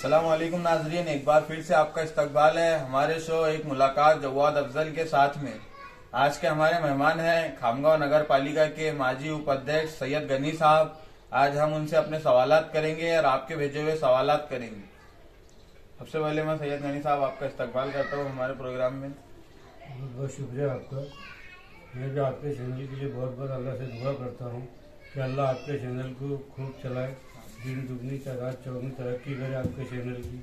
अस्सलाम वालेकुम नाजरीन, एक बार फिर से आपका इस्तकबाल है हमारे शो एक मुलाकात जवाद अफजल के साथ में। आज के हमारे मेहमान हैं खामगांव नगर पालिका के माजी उपाध्यक्ष सैयद गनी साहब। आज हम उनसे अपने सवालात करेंगे और आपके भेजे हुए सवालात करेंगे। सबसे पहले मैं सैयद गनी साहब आपका इस्तकबाल करता हूँ हमारे प्रोग्राम में। बहुत बहुत शुक्रिया आपका। मैं भी आपके चैनल के लिए बहुत बहुत अल्लाह से दुआ करता हूँ कि अल्लाह आपके चैनल को खूब चलाए, दिन दुगनी रात चौगनी तरक्की करे आपके चैनल की।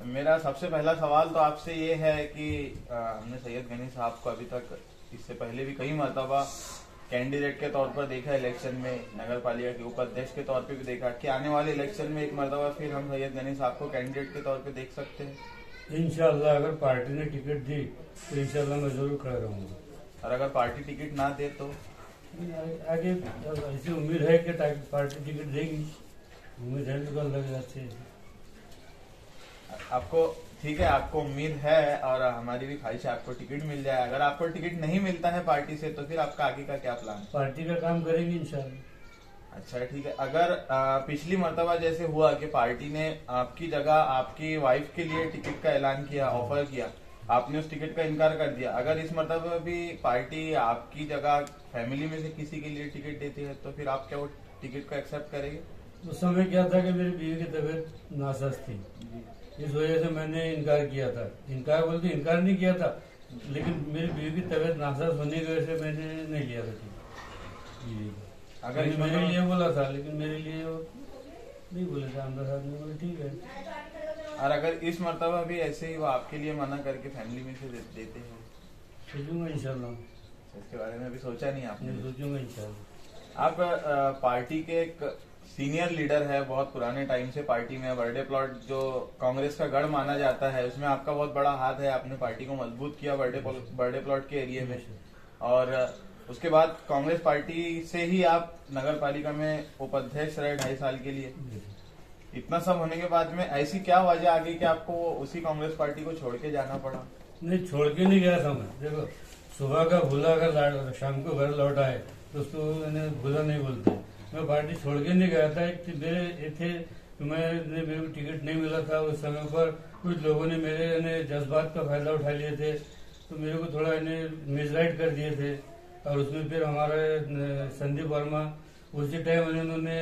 मेरा सबसे पहला सवाल तो आपसे ये है कि हमने सैयद गनी साहब को अभी तक इससे पहले भी कई मरतबा कैंडिडेट के तौर पर देखा, इलेक्शन में नगर पालिका के उपाध्यक्ष के तौर पर भी देखा कि आने वाले इलेक्शन में एक मरतबा फिर हम सैयद गनी साहब को कैंडिडेट के तौर पर देख सकते हैं। इंशाअल्लाह अगर पार्टी ने टिकट दी तो इंशाअल्लाह मैं जरूर खड़ा रहूँगा। और अगर पार्टी टिकट ना दे तो आगे ऐसी उम्मीद है कि पार्टी टिकट देगी, उम्मीद है तो लग जाती है। आपको ठीक है, आपको उम्मीद है और हमारी भी ख्वाहिश है आपको टिकट मिल जाए। अगर आपको टिकट नहीं मिलता है पार्टी से तो फिर आपका आगे का क्या प्लान? पार्टी का काम करेंगे इंशाअल्लाह। अच्छा ठीक है। अगर पिछली मर्तबा जैसे हुआ कि पार्टी ने आपकी जगह आपकी वाइफ के लिए टिकट का ऐलान किया, ऑफर किया, आपने उस टिकट का इनकार कर दिया, अगर इस मर्तबा भी पार्टी आपकी जगह फैमिली में से किसी के लिए टिकट देती है तो फिर आप क्या वो टिकट को एक्सेप्ट करेंगे? उस समय क्या था कि मेरी बीवी की तबीयत नासाज थी, इस वजह से मैंने इनकार किया था। इनकार बोलते इनकार नहीं किया था, लेकिन मेरी बीवी की तबीयत नासाज होने की वजह से मैंने नहीं लिया था। अगर मेरे लिए बोला था, लेकिन मेरे लिए वो नहीं बोले थे, आमदा साहब ने बोला ठीक है। और अगर इस मर्तबा भी ऐसे ही वो आपके लिए मना करके फैमिली में से देते हैं? सोचूंगा इंशाल्लाह। इसके बारे में अभी सोचा नहीं आपने? सोचूंगा इंशाल्लाह। आप पार्टी के एक सीनियर लीडर है, बहुत पुराने टाइम से पार्टी में। बर्थडे प्लॉट जो कांग्रेस का गढ़ माना जाता है उसमें आपका बहुत बड़ा हाथ है, आपने पार्टी को मजबूत किया बर्थडे प्लॉट के एरिया में। और उसके बाद कांग्रेस पार्टी से ही आप नगर पालिका में उपाध्यक्ष रहे 2.5 साल के लिए। इतना सब होने के बाद में ऐसी क्या वजह आ गई कि आपको उसी कांग्रेस पार्टी को छोड़ के जाना पड़ा? नहीं, छोड़ के नहीं गया था मैं। देखो, सुबह का भूला अगर शाम को घर लौट आए तो उसको मैंने भूला नहीं बोलते। मैं पार्टी छोड़ के नहीं गया था। मेरे थे मेरे को टिकट नहीं मिला था उस समय पर। कुछ लोगों ने मेरे जज्बात का फायदा उठा लिए थे, तो मेरे को थोड़ा मिसगाइड कर दिए थे। और उसमें फिर हमारे संदीप वर्मा उसी टाइम उन्होंने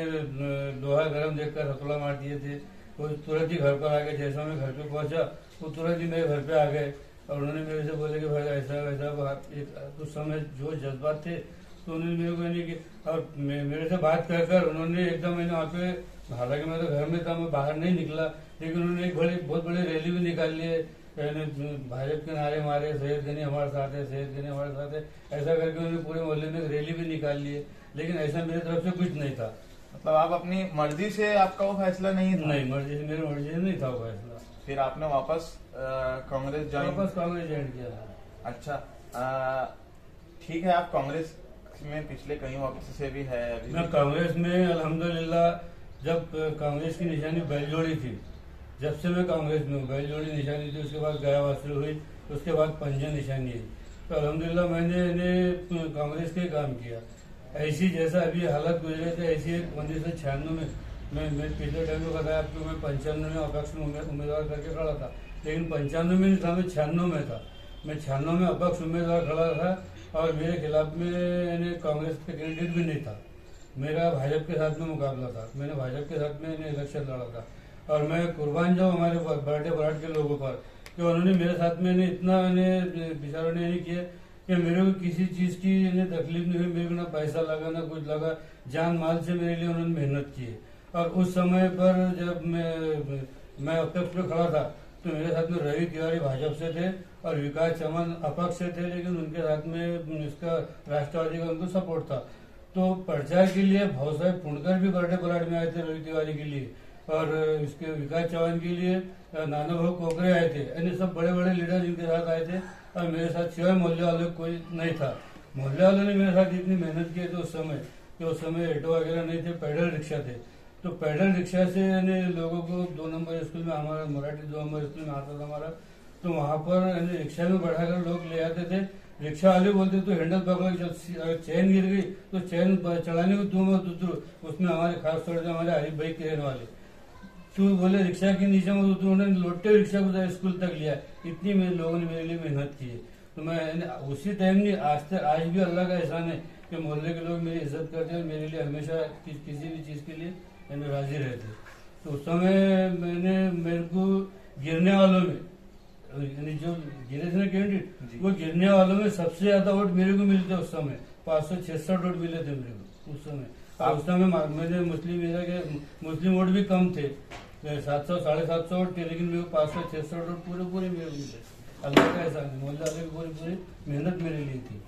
लोहा गर्म देखकर हथौड़ा मार दिए थे। वो तुरंत ही घर पर आ गए। जैसा मैं घर पे पहुंचा वो तुरंत ही मेरे घर पे आ गए और उन्होंने मेरे से बोले कि भाई ऐसा वैसा। उस समय जो जज्बात थे तो उन्होंने मेरे को यानी कि और मेरे से बात कर उन्होंने एकदम मैंने वहाँ पे, हालांकि मैं तो घर में था, मैं बाहर नहीं निकला, लेकिन उन्होंने एक बहुत बड़ी रैली भी निकाल ली है। भाजपा के नारे मारे, सैयद गनी हमारे साथ है, सैयद गनी हमारे साथ है, ऐसा करके उन्होंने पूरे मोहल्ले में रैली भी निकाल ली है। लेकिन ऐसा मेरी तरफ से कुछ नहीं था। मतलब आप अपनी मर्जी से, आपका वो फैसला नहीं था? नहीं, मेरी मर्जी से नहीं था वो फैसला। फिर आपने वापस कांग्रेस ज्वाइन किया था। अच्छा ठीक है। आप कांग्रेस में पिछले कई वक्त से भी है? मैं कांग्रेस में अल्हम्दुलिल्लाह, जब कांग्रेस की निशानी बैलजोड़ी थी, जब से मैं कांग्रेस में हूँ, बैलजोड़ी निशानी थी, उसके बाद गाय वासुल हुई, उसके बाद पंजा निशानी है। तो अल्हम्दुलिल्लाह मैंने कांग्रेस के काम किया। ऐसी जैसा अभी हालत गुजरे थे ऐसी 1996 में मैं पिछले टाइम में बताया आपको, मैं 95 में अपक्ष में उम्मीदवार करके खड़ा था। लेकिन 95 में नहीं था, मैं 96 में था। मैं 96 में अपक्ष उम्मीदवार खड़ा था और मेरे खिलाफ में कांग्रेस के कैंडिडेट भी नहीं था। मेरा भाजपा के साथ में मुकाबला था। मैंने भाजपा के साथ में इलेक्शन लड़ा था और मैं कुर्बान जाऊँ हमारे बर्थडे प्लॉट के लोगों पर कि उन्होंने मेरे साथ में इतना बेचारों ने नहीं किया कि मेरे को किसी चीज की तकलीफ नहीं हुई। मेरे को ना पैसा लगा ना कुछ लगा, जान माल से मेरे लिए उन्होंने मेहनत की है। और उस समय पर जब मैं अपक्ष पे खड़ा था तो मेरे साथ में रवि तिवारी भाजपा से थे और विकास चमन अपक्ष से थे, लेकिन उनके साथ में इसका राष्ट्रवादी का उनको सपोर्ट था। तो प्रचार के लिए भाव साहब पुणकर भी बर्थडे प्लॉट में आए थे रवि तिवारी के लिए, और इसके विकास चौहान के लिए नाना भाऊ कोकरे आए थे। यानी सब बड़े बड़े लीडर इनके साथ आए थे और मेरे साथ सिवाय मोहल्ले वाले कोई नहीं था। मोहल्ले वालों ने मेरे साथ इतनी मेहनत की थी उस समय कि उस समय ऑटो वगैरह नहीं थे, पैडल रिक्शा थे। तो पैडल रिक्शा से लोगों को 2 नंबर स्कूल में, हमारा मराठी 2 नंबर स्कूल में आता था हमारा, तो वहाँ पर रिक्शा में बढ़ाकर लोग ले आते थे। रिक्शा वाले बोलते तो हैंडल पकड़ के चैन गिर गई तो चैन चलाने को तुम उसमें हमारे खास तौर से हमारे हरीफ भाई के रहने वाले तो बोले रिक्शा के नीचे में तो उन्होंने लोटे रिक्शा को स्कूल तक लिया। इतनी मेरे लोगों ने मेरे लिए मेहनत की है। तो मैं उसी टाइम नहीं, आज भी अल्लाह का एहसान है कि मोहल्ले के लोग मेरी इज्जत करते हैं, मेरे लिए हमेशा किसी भी चीज के लिए राजी रहते। तो उस समय मेरे को गिरने वालों में, यानी जो गिरे थे ना कैंडिडेट, वो गिरने वालों में सबसे ज्यादा वोट मेरे को मिलते उस समय। 566 वोट मिले थे मेरे को उस समय। उस समय मैंने मुस्लिम वोट भी कम थे, 700 750 वोट थे, लेकिन मेरे को 566 वोट पूरे मेरे को मिले। अल्लाह का एहसान है, मोहल्ले वाले की पूरी मेहनत मेरे लिए थी।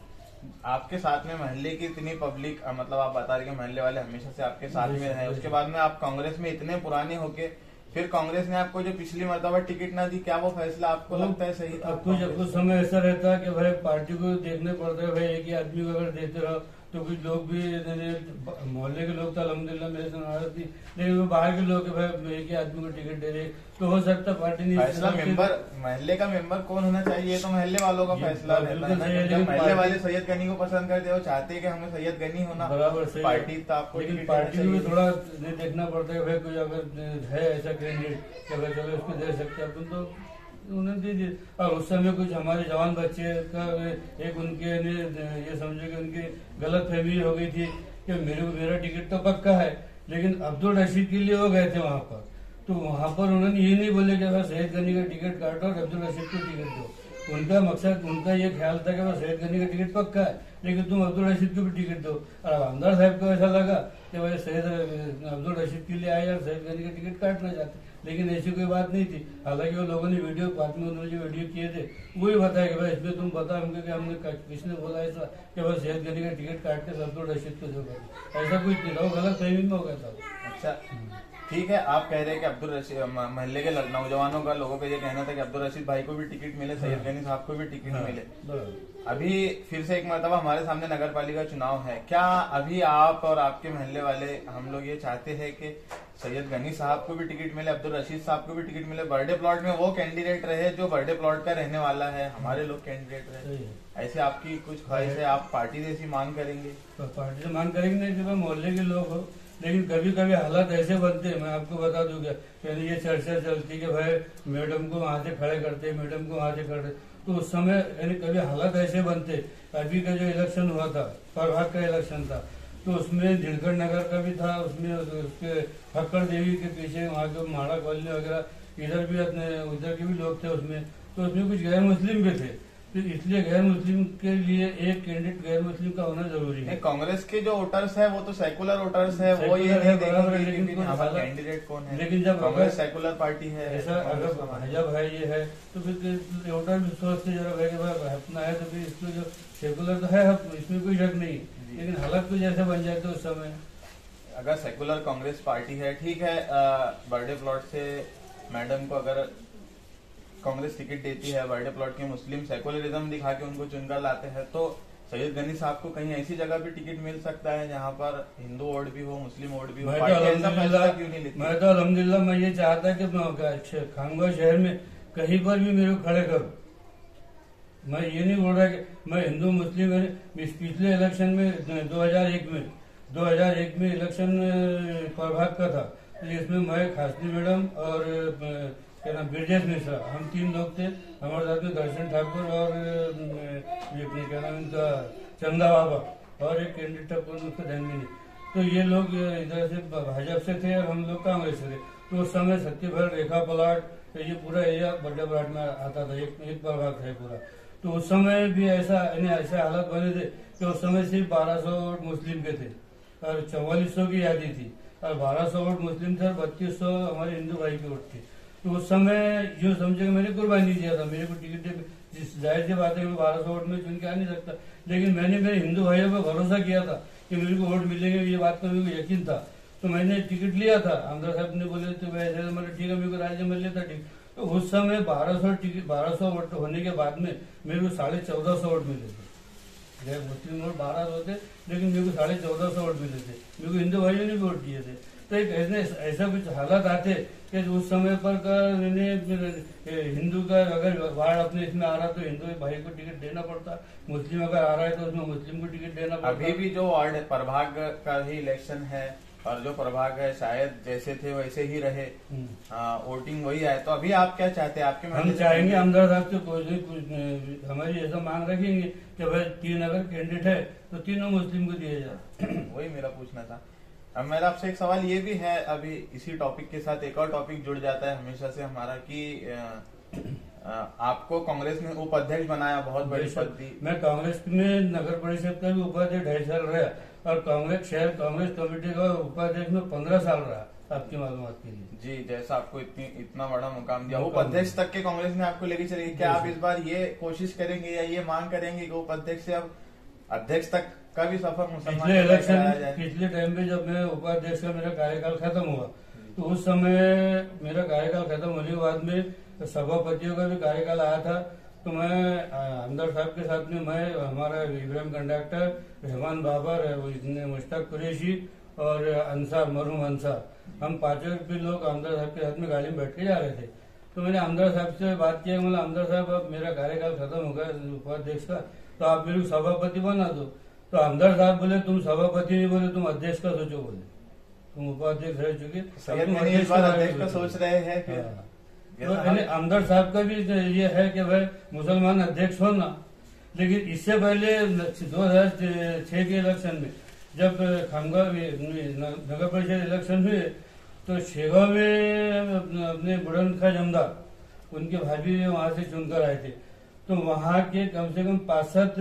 आपके साथ में मोहल्ले की इतनी पब्लिक, मतलब आप बता रहे हैं मोहल्ले वाले हमेशा से आपके साथ में रहे, उसके बाद में आप कांग्रेस में इतने पुराने होके फिर कांग्रेस ने आपको जो पिछली मरतबा टिकट ना दी, क्या वो फैसला आपको लगता है सही था? कुछ समय ऐसा रहता है कि भाई पार्टी को देखने पड़ता है, भाई एक ही आदमी को अगर देते रहो तो कुछ लोग भी, मोहल्ले के लोग तो अल्हम्दुलिल्लाह मेरे से नाराज थी, लेकिन वो बाहर के लोग भाई एक ही आदमी को टिकट दे रहे, तो हो सकता पार्टी नहीं। फैसला मोहल्ले का मेंबर कौन होना चाहिए, ये तो मोहल्ले वालों का फैसला रहता है। जब मोहल्ले वाले सैयद गनी को पसंद करते हो, चाहते हैं कि हमें सैयद गनी होना, बराबर सही पार्टी तो आपको, लेकिन पार्टी को भी थोड़ा देखना पड़ता है भाई कोई अगर है ऐसा कैंडिडेट कि भाई चलो उसको दे सकते हैं अपन, तो उन्हें दीजिए। और उस समय कुछ हमारे जवान बच्चे का एक उनके ये समझो कि उनकी गलत फहमी हो गई थी कि मेरा टिकट तो पक्का है, लेकिन अब्दुल रशीद के लिए वो गए थे वहां पर। तो वहां पर उन्होंने ये नहीं बोले कि अगर सैयद गनी का टिकट काटो और अब्दुल रशीद को टिकट दो। उनका मकसद, उनका ये ख्याल था कि भाई सैयद गनी का टिकट पक्का है, लेकिन तुम अब्दुल रशीद को भी टिकट दो। और आमदार साहब को ऐसा लगा कि भाई सैयद अब्दुल रशीद के लिए आए और सैयद गनी का टिकट काटना चाहते, लेकिन ऐसी कोई बात नहीं थी। हालांकि वो लोगों ने वीडियो, बाद में उन्होंने जो वीडियो किए थे वो ही बताया कि भाई इसमें तुम बता हमको कि हमने किसने बोला ऐसा कि भाई सैयद गनी का टिकट काट के अब्दुल रशीद को दोगे, ऐसा कुछ नहीं था, वो गलत फहमी में हो गया था। अच्छा ठीक है, आप कह रहे हैं कि अब्दुल रशीद, मोहल्ले के नौजवानों का, लोगों का ये कहना था कि अब्दुल रशीद भाई को भी टिकट मिले, सैयद गनी साहब को भी टिकट मिले। अभी फिर से एक मरतबा हमारे सामने नगर पालिका चुनाव है, क्या अभी आप और आपके मोहल्ले वाले हम लोग ये चाहते हैं कि सैयद गनी साहब को भी टिकट मिले, अब्दुल रशीद साहब को भी टिकट मिले, बर्थडे प्लॉट में वो कैंडिडेट रहे जो बर्थडे प्लॉट का रहने वाला है, हमारे लोग कैंडिडेट रहे? ऐसे आपकी कुछ ख्वाहिश है? आप पार्टी जैसी मांग करेंगे? पार्टी से मांग करेंगे नहीं कि मोहल्ले के लोग हो, लेकिन कभी कभी हालात ऐसे बनते हैं, मैं आपको बता दूंगा, पहले ये चर्चा चलती कि भाई मैडम को वहां से खड़े करते, मैडम को वहां से खड़े, तो उस समय यानी कभी हालात ऐसे बनते। अभी का जो इलेक्शन हुआ था, प्रभाग का इलेक्शन था, तो उसमें दिलगढ़ नगर का भी था, उसमें उसके फक्कड़ देवी के पीछे वहाँ के माड़ा कॉलोनी वगैरह इधर भी अपने उधर के भी लोग थे उसमें, तो उसमें कुछ गैर मुस्लिम भी थे, तो इसलिए गैर मुस्लिम के लिए एक कैंडिडेट गैर मुस्लिम का होना जरूरी है। कांग्रेस के जो वोटर्स है वो तो सेकुलर वोटर्स है, वो ये नहीं देखेंगे लेकिन हमारा कैंडिडेट कौन है। लेकिन जब कांग्रेस सेकुलर पार्टी है, ऐसा अगर जब है ये है तो फिर वोटर भी सोचते जरा भाई अपना है, तो फिर इसको जो सेकुलर तो है इसमें कोई शक नहीं, लेकिन हालत कुछ ऐसे बन जाए तो उस समय अगर सेकुलर कांग्रेस पार्टी है, ठीक है, बर्थडे प्लॉट से मैडम को अगर कांग्रेस टिकट देती है, बर्थडे प्लॉट के मुस्लिम सेकुलरिज्म दिखा के उनको चुनकर लाते हैं, तो सैयद गनी साहब को कहीं ऐसी जगह भी टिकट मिल सकता है जहां पर हिंदू वोट भी हो, मुस्लिम वोट भी हो, पार्टी ऐसा फैसला क्यों नहीं लेती? मैं तो अल्हम्दुलिल्लाह मैं ये चाहता कि खानवा शहर में कहीं पर भी मेरे को खड़े करो। मैं ये नहीं बोल रहा कि मैं हिंदू मुस्लिम, पिछले इलेक्शन में 2001 में इलेक्शन प्रभाग का था, इसमें मैं खासनी मैडम और क्या नाम ब्रजेश मिश्रा, हम 3 लोग थे, हमारे साथ में दर्शन ठाकुर और ये क्या नाम इनका चंदा बाबा और एक कैंडिडेट था उसका ध्यान में नहीं, तो ये लोग इधर से भाजपा से थे और हम लोग कांग्रेस से थे। तो उस समय सत्यभर रेखा पलाट ये पूरा एरिया बड्डा प्लाट में आता था, एक प्रभाग था पूरा। तो उस समय भी ऐसे हालात बने थे कि उस समय सिर्फ 1200 वोट मुस्लिम के थे और 4400 की यादी थी, और 1200 वोट मुस्लिम थे और 3200 हमारे हिंदू भाई के वोट थे। तो उस समय यूँ समझे कि मैंने कुर्बानी दिया था, मेरे को टिकट जाहिर सी बात है 1200 वोट में चुन के आ नहीं सकता, लेकिन मैंने मेरे हिंदू भाइयों पर भरोसा किया था कि मेरे को वोट मिलेंगे, ये बात का मेरे को यकीन था, तो मैंने टिकट लिया था। आमदार साहब ने बोले तो वैसे मतलब ठीक है, मेरे को राज्य में लेता टिकट। तो उस समय 1200 वोट होने के बाद में मेरे को 1450 वोट मिले थे। मुस्लिम वोट 1200 थे, लेकिन मेरे को 1450 वोट मिले थे, मेरे को हिंदू भाइयों ने वोट दिए थे। तो एक ऐसा कुछ हालात आते कि उस समय पर हिंदू का अगर वार्ड अपने इसमें आ रहा तो हिंदू भाई को टिकट देना पड़ता, मुस्लिम अगर आ रहा है तो उसमें मुस्लिम को टिकट देना पड़ता। अभी भी जो वार्ड प्रभाग का ही इलेक्शन है और जो प्रभाग है शायद जैसे थे वैसे ही रहे, वोटिंग वही आए। तो अभी आप क्या चाहते हैं? आपके हम चाहेंगे आमदार साहब से कुछ हमारी ऐसा मांग रखेंगे कि भाई 3 अगर कैंडिडेट है तो तीनों मुस्लिम को दिया जाए। वही मेरा पूछना था। अब मेरा आपसे एक सवाल ये भी है, अभी इसी टॉपिक के साथ एक और टॉपिक जुड़ जाता है हमेशा से हमारा कि आपको कांग्रेस ने उपाध्यक्ष बनाया, बहुत बड़ी पद दी। मैं कांग्रेस में नगर परिषद का भी उपाध्यक्ष 2.5 साल रहा और कांग्रेस शहर कांग्रेस कमेटी का उपाध्यक्ष में 15 साल रहा, आपकी मालूमात के लिए। जी, जैसा आपको इतना बड़ा मुकाम दिया, उपाध्यक्ष तक के कांग्रेस ने आपको लेके चलेगी, क्या आप इस बार ये कोशिश करेंगे या ये मांग करेंगे कि उपाध्यक्ष से अब अध्यक्ष तक का भी सफर मुसलमान पिछले टाइम पे जब मैं उपाध्यक्ष का मेरा कार्यकाल खत्म हुआ तो उस समय मेरा कार्यकाल खत्म होने के बाद में सभापतियों का भी कार्यकाल आया था। तो मैं आमदार साहब के साथ में मैं, हमारा इब्राहिम कंडक्टर, रहमान बाबर, मुश्ताक कुरैशी और अंसार, मरहूम अंसार, हम 5 भी लोग आमदार साहब के साथ में गाड़ी में बैठ के जा रहे थे। तो मैंने आमदार साहब से बात किया, बोला आमदार साहब अब मेरा कार्यकाल खत्म हो गया उपाध्यक्ष का, तो आप मेरे को सभापति बना दो। तो आमदार साहब बोले तुम सभापति नहीं, बोले तुम अध्यक्ष का सोचो, बोले तुम उपाध्यक्ष रह चुके, अध्यक्ष का सोच रहे हैं। तो आमदार साहब का भी ये है कि भाई मुसलमान अध्यक्ष होना। लेकिन इससे पहले 2006 के इलेक्शन में जब खामगांव नगर परिषद इलेक्शन हुए तो शेगांव में अपने बुलंद खा जमदार उनके भाभी वहां से चुनकर आए थे। तो वहां के कम से कम 65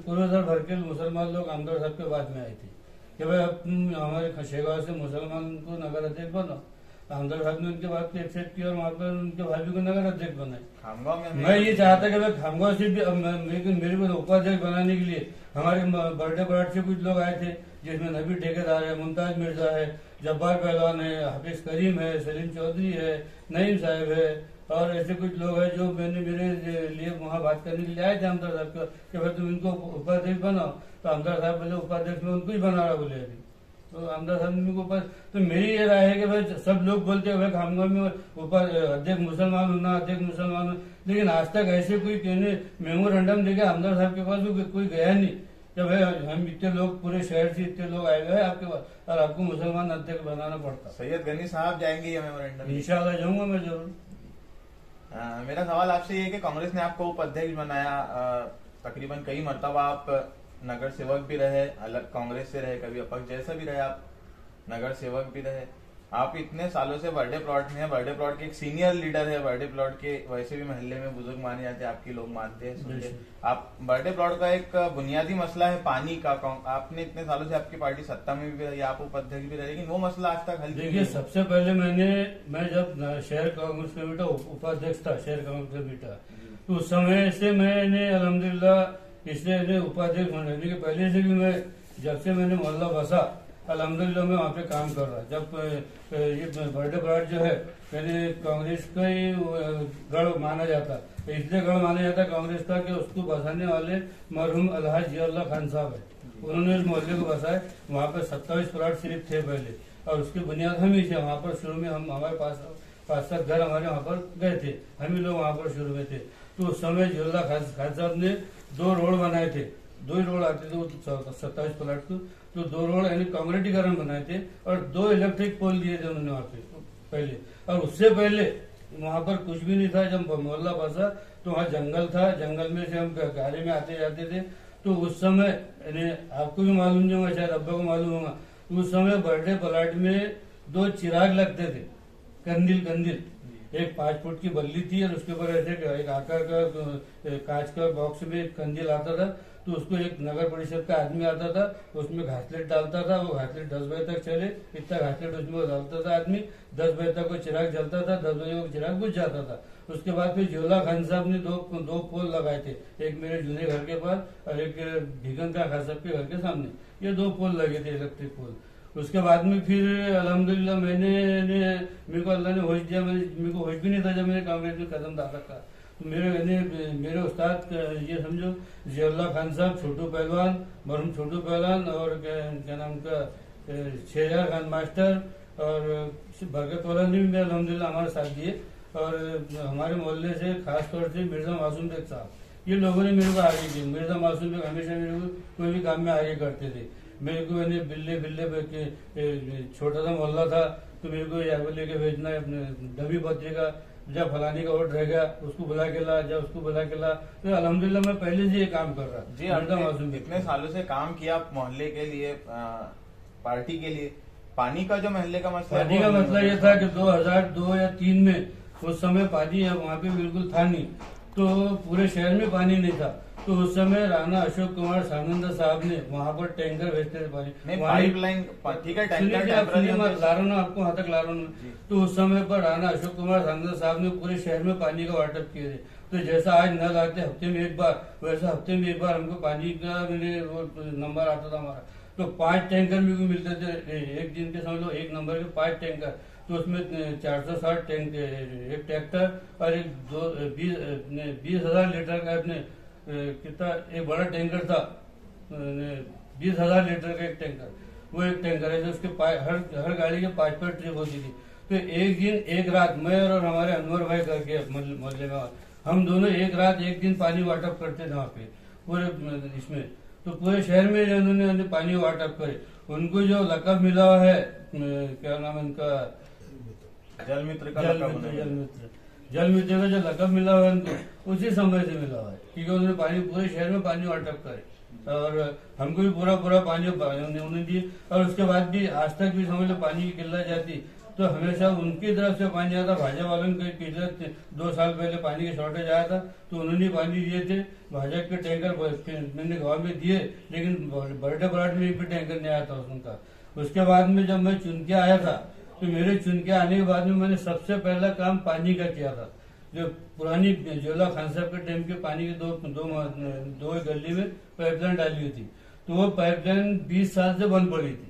पुरोधर भर के मुसलमान लोग आमदार साहब के बाद में आए थे कि भाई अब हमारे शेगांव से मुसलमान को नगर अध्यक्ष बनो। आमदार साहब ने उनके बात को एक्सेप्ट किया और वहाँ पर उनके भाभी को नगर अध्यक्ष बनाए। मैं ये चाहता कि भाई खामगांव से भी मेरे को उपाध्यक्ष बनाने के लिए हमारे बर्थडे पार्ट से कुछ लोग आए थे, जिसमें नबी ठेकेदार है, मुमताज मिर्जा है, जब्बार पहलवान है, हाफिज करीम है, सलीम चौधरी है, नईम साहब है और ऐसे कुछ लोग हैं जो मेरे लिए वहाँ बात करने के लिए आए थे आमदार साहब का कि भाई तुम इनको उपाध्यक्ष बनाओ। तो आमदार साहब बोले उपाध्यक्ष में उनको ही बना रहा, बोले अभी तो आमदार साहब ने को तो मेरी ये राय है कि भाई सब लोग बोलते हैं भाई खामगांव में अध्यक्ष मुसलमान होना, अध्यक्ष मुसलमान होना, लेकिन आज तक ऐसे कोई कहने मेमोरेंडम देके आमदार साहब के पास कोई गया नहीं कि भाई हम इतने लोग पूरे शहर से इतने लोग आए हुए हैं आपके पास और आपको मुसलमान अध्यक्ष बनाना पड़ता। सैयद गनी साहब जाएंगे ये मेमोरेंडम? इंशाल्लाह जाऊंगा मैं जरूर। मेरा सवाल आपसे ये है कि कांग्रेस ने आपको उपाध्यक्ष बनाया, तकरीबन कई मरतबा आप नगर सेवक भी रहे, अलग कांग्रेस से रहे, कभी अपक्ष जैसा भी रहे, आप नगर सेवक भी रहे, आप इतने सालों से बर्थडे प्लॉट में है, बर्थडे प्लॉट के एक सीनियर लीडर है, बर्थडे प्लॉट के वैसे भी मोहल्ले में बुजुर्ग माने जाते हैं, आपके लोग मानते हैं, सुनते। आप बर्थडे प्लॉट का एक बुनियादी मसला है पानी का, आपने इतने सालों से आपकी पार्टी सत्ता में भी रही, आप उपाध्यक्ष भी रहे, लेकिन वो मसला आज तक हल। देखिए सबसे पहले मैं जब शहर कांग्रेस कमेटी उपाध्यक्ष था, शहर कांग्रेस कमेटी, तो उस समय से मैंने अल्हम्दुलिल्लाह इसलिए उपाध्यक्ष होने के पहले से भी मैं जब से मैंने मोहल्ला बसा अल्हम्दुलिल्लाह मैं वहाँ पे काम कर रहा। जब ये बर्थडे प्लॉट जो है पहले कांग्रेस का ही गढ़ माना जाता, इसलिए गढ़ माना जाता कांग्रेस का कि उसको बसाने वाले मरहूम अलहाज जियाउल्लाह खान साहब है, उन्होंने इस मोहल्ले को बसाया। वहाँ पे 27 प्लॉट सिर्फ थे पहले और उसकी बुनियाद हम ही थे वहाँ पर। शुरू में हम हमारे पास 5-7 घर हमारे वहाँ पर गए थे, हम ही लोग वहाँ पर शुरू में थे। तो उस समय जियाउल्लाह खान साहब ने 2 रोड बनाए थे, 2 ही रोड आते थे 27 प्लॉट को, तो 2 रोड यानी कांक्रीटीकरण बनाए थे और 2 इलेक्ट्रिक पोल दिए थे उन्होंने वहाँ पे पहले। और उससे पहले वहाँ पर कुछ भी नहीं था। जब मोहल्ला बसा तो वहाँ जंगल था, जंगल में से हम गाड़ी में आते जाते थे। तो उस समय यानी आपको भी मालूम नहीं होगा, शायद अब्बा को मालूम होगा, उस समय बर्थडे प्लॉट में 2 चिराग लगते थे, कंदील, एक 5 फुट की बल्ली थी और उसके ऊपर ऐसे एक आकार का कांच का बॉक्स में कंदील आता था। तो उसको एक नगर परिषद का आदमी आता था, उसमें घासलेट डालता था, वो घासलेट 10 बजे तक चले, इतना घासलेट उसमें डालता था आदमी, 10 बजे तक वो चिराग जलता था, 10 बजे वो चिराग बुझ जाता था। उसके बाद फिर जियाउल्लाह खान साहब ने दो पोल लगाए थे, एक मेरे जूने घर के पास और एक भिगन का खान साहब के घर के सामने, ये 2 पोल लगे थे इलेक्ट्रिक पोल। उसके बाद में फिर अल्हम्दुलिल्लाह मेरे को अल्लाह ने होश दिया, मेरे को होश भी नहीं था जब मैंने कांग्रेस में कदम डाला था। तो मेरे उस्ताद ये समझो जियाउल्लाह खान साहब, छोटू पहलवान, मरहूम छोटू पहलवान और क्या नाम का शेरयार खान मास्टर और बरकत वाला ने भी अल्हम्दुलिल्लाह हमारे साथ दिए। और हमारे मोहल्ले से खास तौर से मिर्जा मासूम बेग साहब, ये लोगों ने मेरे को आगे किया। मिर्जा मासूम बेग हमेशा मेरे को कोई भी काम में आगे करते थे। मेरे को मैंने बिल्ले बिल्ले छोटा सा मोहल्ला था, तो मेरे को यहाँ पर लेके भेजना है अपने डमी पत्रिका, जब फलाने का वोट रह गया उसको बुला के ला, जब उसको बुला के ला। तो अल्हम्दुलिल्लाह मैं पहले से ये काम कर रहा। जी, आपने इतने सालों से काम किया मोहल्ले के लिए, पार्टी के लिए। पानी का जो मोहल्ले का मसला, पानी का मसला ये था कि 2002 या 3 में उस समय पानी वहाँ पे बिल्कुल था नहीं, तो पूरे शहर में पानी नहीं था। तो उस समय राणा अशोक कुमार सानंदा साहब ने वहाँ पर टैंकर भेजते थे पानी, पाइपलाइन, ठीक है, टैंकर ला रहा हूँ आपको वहाँ तक ला रहा हूँ। तो उस समय पर राणा अशोक कुमार सानंदा साहब ने पूरे शहर में पानी का वाटप किए थे। तो जैसा आज नल आते हफ्ते में एक बार, वैसा हफ्ते में एक बार हमको पानी का वो नंबर आता था हमारा। तो 5 टैंकर मेरे को मिलते थे एक दिन के, समझ लो 1 नंबर के 5 टैंकर। तो उसमें 460 टैंक, एक ट्रैक्टर और एक 20,000 लीटर का अपने कितना एक बड़ा टैंकर था, 20,000 लीटर का एक टैंकर। वो एक टैंकर है, उसके हर गाड़ी के 5 ट्रिप होती थी। तो एक दिन एक रात मैं और हमारे अनवर भाई करके मोहल्ले में हम दोनों एक रात एक दिन पानी वाटअप करते थे वहाँ पे पूरे इसमें। तो पूरे शहर में उन्होंने पानी वाटअप करे। उनको जो लकब मिला हुआ है, क्या नाम है उनका, जल मित्र का जो लकब मिला हुआ है उनको उसी समय से मिला हुआ है, क्योंकि उन्होंने पानी पूरे शहर में पानी वाटअप करे और हमको भी पूरा पानी उन्होंने दिए। और उसके बाद भी आज तक भी समझ लो पानी की किल्लत जाती तो हमेशा उनकी तरफ से पानी आता। भाजपा वालों को पिछले 2 साल पहले पानी की शॉर्टेज आया था, तो उन्होंने पानी दिए थे। भाजपा के टैंकर मैंने गाँव में दिए, लेकिन बर्थडे प्लाट में एक भी टैंकर नहीं आया था उनका। उसके बाद में जब मैं चुन के आया था, तो मेरे चुन के आने के बाद में मैंने सबसे पहला काम पानी का किया था। जो पुरानी जोला खान साहब के टाइम के पानी की दो गली में पाइपलाइन डाली हुई थी, तो वो पाइपलाइन 20 साल से बंद पड़ी थी।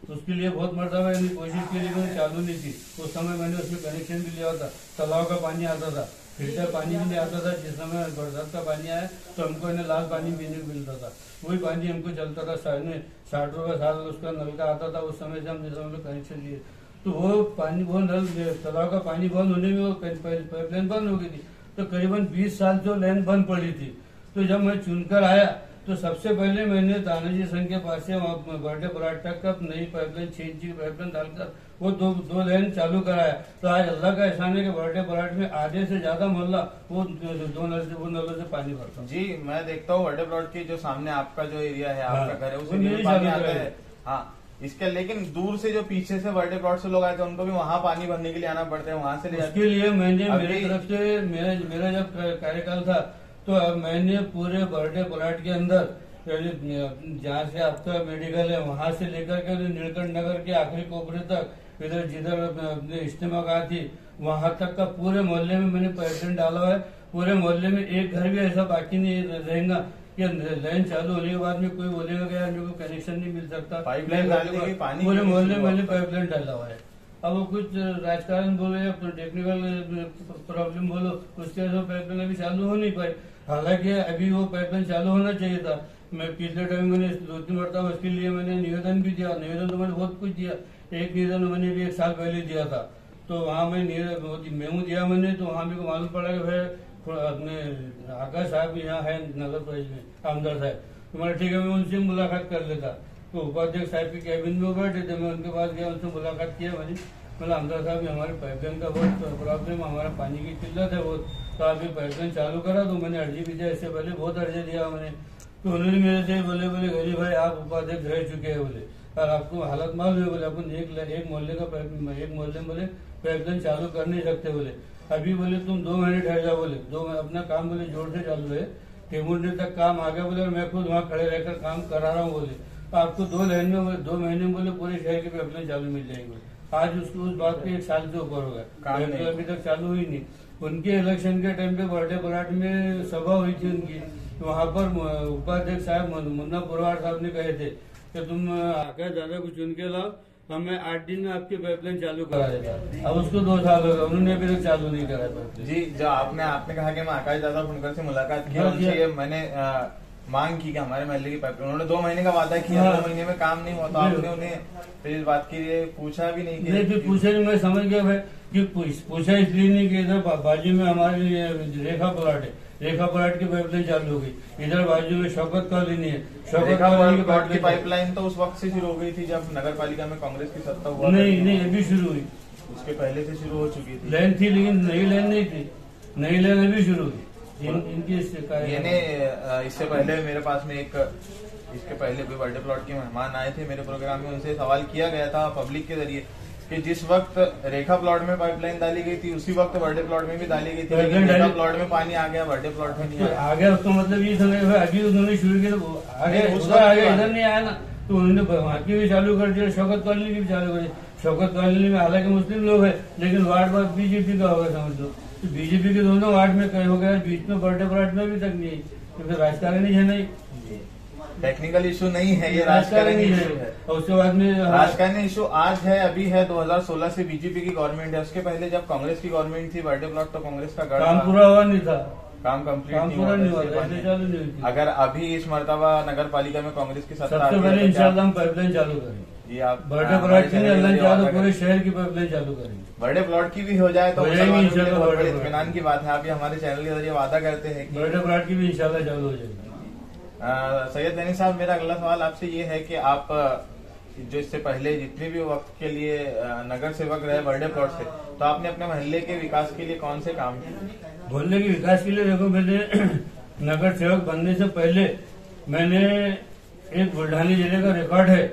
तो उसके लिए बहुत मरतबा मैंने कोशिश की, लेकिन चालू नहीं थी। उस समय मैंने उसमें कनेक्शन भी लिया था, तालाब का पानी आता था, फिल्टर पानी भी नहीं आता था। जिस समय बरसात का पानी आया तो हमको इन्हें लाल पानी पीने को मिलता था, वही पानी हमको चलता था। 60 रुपये साल उसका नल का आता था। उस समय से हम जिस समय कनेक्शन लिए, तो वो पानी, वो नल तालाब का पानी बंद होने में वो पाइपलाइन बंद हो गई थी। तो करीबन 20 साल जो लाइन बंद पड़ी थी। तो जब मैं चुनकर आया तो सबसे पहले मैंने तानाजी संघ के पास से बर्थडे प्लाट तक का नई पाइपलाइन 6 इंच की पाइपलाइन डालकर वो दो लाइन चालू कराया। तो आज अल्लाह का एहसान है कि बर्थडे प्लाट में आधे से ज्यादा मोहल्ला वो नलों से पानी भरता। जी, मैं देखता हूँ बर्थडे प्लाट की जो सामने आपका जो एरिया है, आपका घर है, उसमें पानी आता है। हाँ, इसके लेकिन दूर से जो पीछे से बर्थडे प्लॉट से लोग आए थे उनको भी वहाँ पानी भरने के लिए आना पड़ता है, वहाँ से ले जाते। उसके लिए मैंने मेरी तरफ से मेरा जब कार्यकाल था तो मैंने पूरे बर्थडे प्लॉट के अंदर जहाँ से आपका मेडिकल है वहाँ से लेकर के नीलकंठ नगर के आखिरी कोपरे तक, इधर जिधर इज्तिमा का थी वहाँ तक का पूरे मोहल्ले में मैंने पाइपलाइन डाला हुआ है। पूरे मोहल्ले में एक घर भी ऐसा बाकी नहीं रहेगा कि लाइन चालू होने के बाद में कोई बोलेगा कि यार मेरे को कनेक्शन नहीं मिल सकता। पाइपलाइन डालने की पानी पूरे मोहल्ले में मैंने पाइपलाइन डाला हुआ है। अब वो कुछ राजकारण बोलो या टेक्निकल प्रॉब्लम बोलो, उसके वजह से पाइपलाइन अभी चालू हो नहीं पाई। हालांकि अभी वो पाइपलाइन चालू होना चाहिए था। मैं पिछले टाइम मैंने 2-3 मरतबा उसके लिए मैंने निवेदन भी दिया। निवेदन तो मैंने बहुत कुछ दिया। एक निवेदन मैंने भी 1 साल पहले दिया था, तो वहाँ मैं मेमो दिया मैंने, तो वहाँ मेरे को मालूम पड़ा कि भाई अपने आकाश साहब यहाँ है नगर परिषद में, आमदार साहब। तो मैंने ठीक है, मैं उनसे मुलाकात कर लेता। तो उपाध्यक्ष साहब के कैबिन में बैठे थे, मैं उनके पास गया, उनसे मुलाकात किया। मैंने आमदार साहब हमारे पाइपलाइन का बहुत प्रॉब्लम, हमारा पानी की किल्लत है बहुत, तो आप ये पाइपलाइन चालू करा। तो मैंने अर्जी भी दिया, इससे पहले बहुत अर्जी दिया मैंने। तो उन्होंने मेरे से बोले गरीब भाई आप उपाध्यक्ष रह चुके हैं बोले, और आपको हालत मालूम है बोले, अपन एक मोहल्ले में बोले पाइपलाइन चालू कर नहीं सकते बोले। अभी बोले तुम 2 महीने ठहर जाओ बोले, अपना काम बोले जोर से चालू है, टेमुंडे तक काम आ गया बोले, और मैं खुद वहाँ खड़े रहकर काम करा रहा हूँ बोले। आपको 2 महीने में बोले पूरे शहर की पाइपलाइन चालू मिल जाएगी। आज उसको उस बात पे 1 साल से ऊपर हो गया, अभी तक चालू हुई नहीं। उनके इलेक्शन के टाइम पे बर्थडे प्लाट में सभा हुई थी उनकी, वहाँ पर उपाध्यक्ष साहब मुन्ना पुरवार साहब ने कहे थे कि तुम आकाश दादा को चुन के लाओ, हमें 8 दिन में आपकी पाइपलाइन चालू करा देगा। अब उसको 2 साल हो गए, उन्होंने अभी तक चालू नहीं करा पाइपलाइन। जी, जो आपने कहा कि मैं आकाश दादा फुनकर से मुलाकात की, उनसे मैंने मांग की कि हमारे महल्ले की पाइपलाइन, उन्होंने 2 महीने का वादा किया, 2 महीने में काम नहीं हुआ। तो आपने उन्हें फिर इस बात के लिए पूछा भी नहीं? फिर पूछे नहीं, मैं समझ गया भाई कि पूछा इसलिए नहीं कि इधर बाजू में हमारे रेखा प्लाट है, रेखा प्लाट की पाइपलाइन चालू हो गई। इधर बाजू में शौकत कॉलोनी है, शौकत रेखा कॉलोनी प्लॉट की पाइपलाइन तो उस वक्त से शुरू हो गई थी जब नगर पालिका में कांग्रेस की सत्ता हुआ था। नहीं, अभी शुरू हुई। उसके पहले से शुरू हो चुकी थी। लाइन थी लेकिन नई लाइन नहीं थी, नई लाइन अभी शुरू हुई। इनकी इससे पहले मेरे पास में इसके पहले भी बर्थडे प्लॉट के मेहमान आए थे मेरे प्रोग्राम में, उनसे सवाल किया गया था पब्लिक के जरिए कि जिस वक्त रेखा प्लॉट में पाइपलाइन डाली गई थी उसी वक्त बर्थडे प्लॉट में भी डाली गई थी, लेकिन रेखा प्लॉट में पानी आ गया, बर्थडे प्लॉट में नहीं आ गया। उसका मतलब ये समझ अभी उन्होंने शुरू किया आगे इधर नहीं आया ना, तो उन्होंने वहाँ की भी चालू कर दिया, शौकत कॉलोनी की भी चालू कर दी। शौकत कॉलोनी में हालांकि मुस्लिम लोग है लेकिन वार्ड वार्ड बीजेपी का होगा समझ लो, तो बीजेपी के दोनों वार्ड में कहीं हो गया, बीच में बर्थडे प्लॉट में भी तक नहीं, तो फिर राजकारण ही है नहीं, टेक्निकल इशू नहीं है, ये राजकारण इशू है। और उसके बाद में राजकारण इशू आज है, अभी है 2016 से बीजेपी की गवर्नमेंट है, उसके पहले जब कांग्रेस की गवर्नमेंट थी बर्थडे प्लॉट तो कांग्रेस का गढ़ काम पूरा हुआ नहीं था, काम कंप्लीट नहीं हुआ। अगर अभी इस मरतबा नगर पालिका में कांग्रेस की सत्ता सबसे पहले इंशाल्लाह हम पाइपलाइन चालू करेंगे। ये आप बर्थडे प्लॉट की नहीं, पूरे शहर की पाइपलाइन चालू करेंगे। बर्थडे प्लॉट की भी हो जाए तो इत्मीनान की बात है। आप ये हमारे चैनल के जरिए वादा करते हैं कि बर्थडे प्लॉट की भी इंशाल्लाह चालू हो जाएगी। सैयद दैनी साहब, मेरा अगला सवाल आपसे ये है कि आप जो इससे पहले जितने भी वक्त के लिए नगर सेवक रहे बर्थडे प्लॉट से, तो आपने अपने मोहल्ले के विकास के लिए कौन से काम किए? मोहल्ले के विकास के लिए देखो, मैंने नगर सेवक बनने से पहले मैंने एक बुल्ढानी जिले का रिकॉर्ड है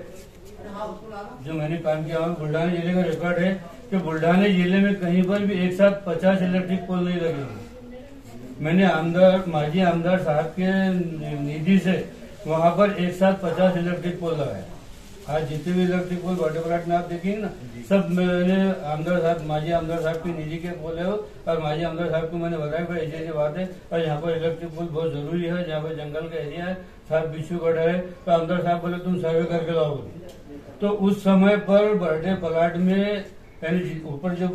जो मैंने काम किया, बुल्ढानी जिले का रिकॉर्ड है कि बुल्ढानी जिले में कहीं पर भी एक साथ 50 इलेक्ट्रिक पोल नहीं लगे। मैंने माजी आमदार साहब के निधि से वहाँ पर एक साथ 50 इलेक्ट्रिक पोल लगाए। आज जितने भी इलेक्ट्रिक पोल बर्थडे प्लॉट में आप देखेंगे ना, सब मैंने माजी आमदार साहब की निधि के पोल है, और माजी आमदार साहब को मैंने बताया भाई ऐसी बात है और यहाँ पर इलेक्ट्रिक पोल बहुत जरूरी है, जहाँ पर जंगल का एरिया है, साहब बिच्छूगढ़ है, तो आमदार साहब बोले तुम सर्वे करके लाओगे। तो उस समय पर बर्थडे प्लॉट में यानी ऊपर जो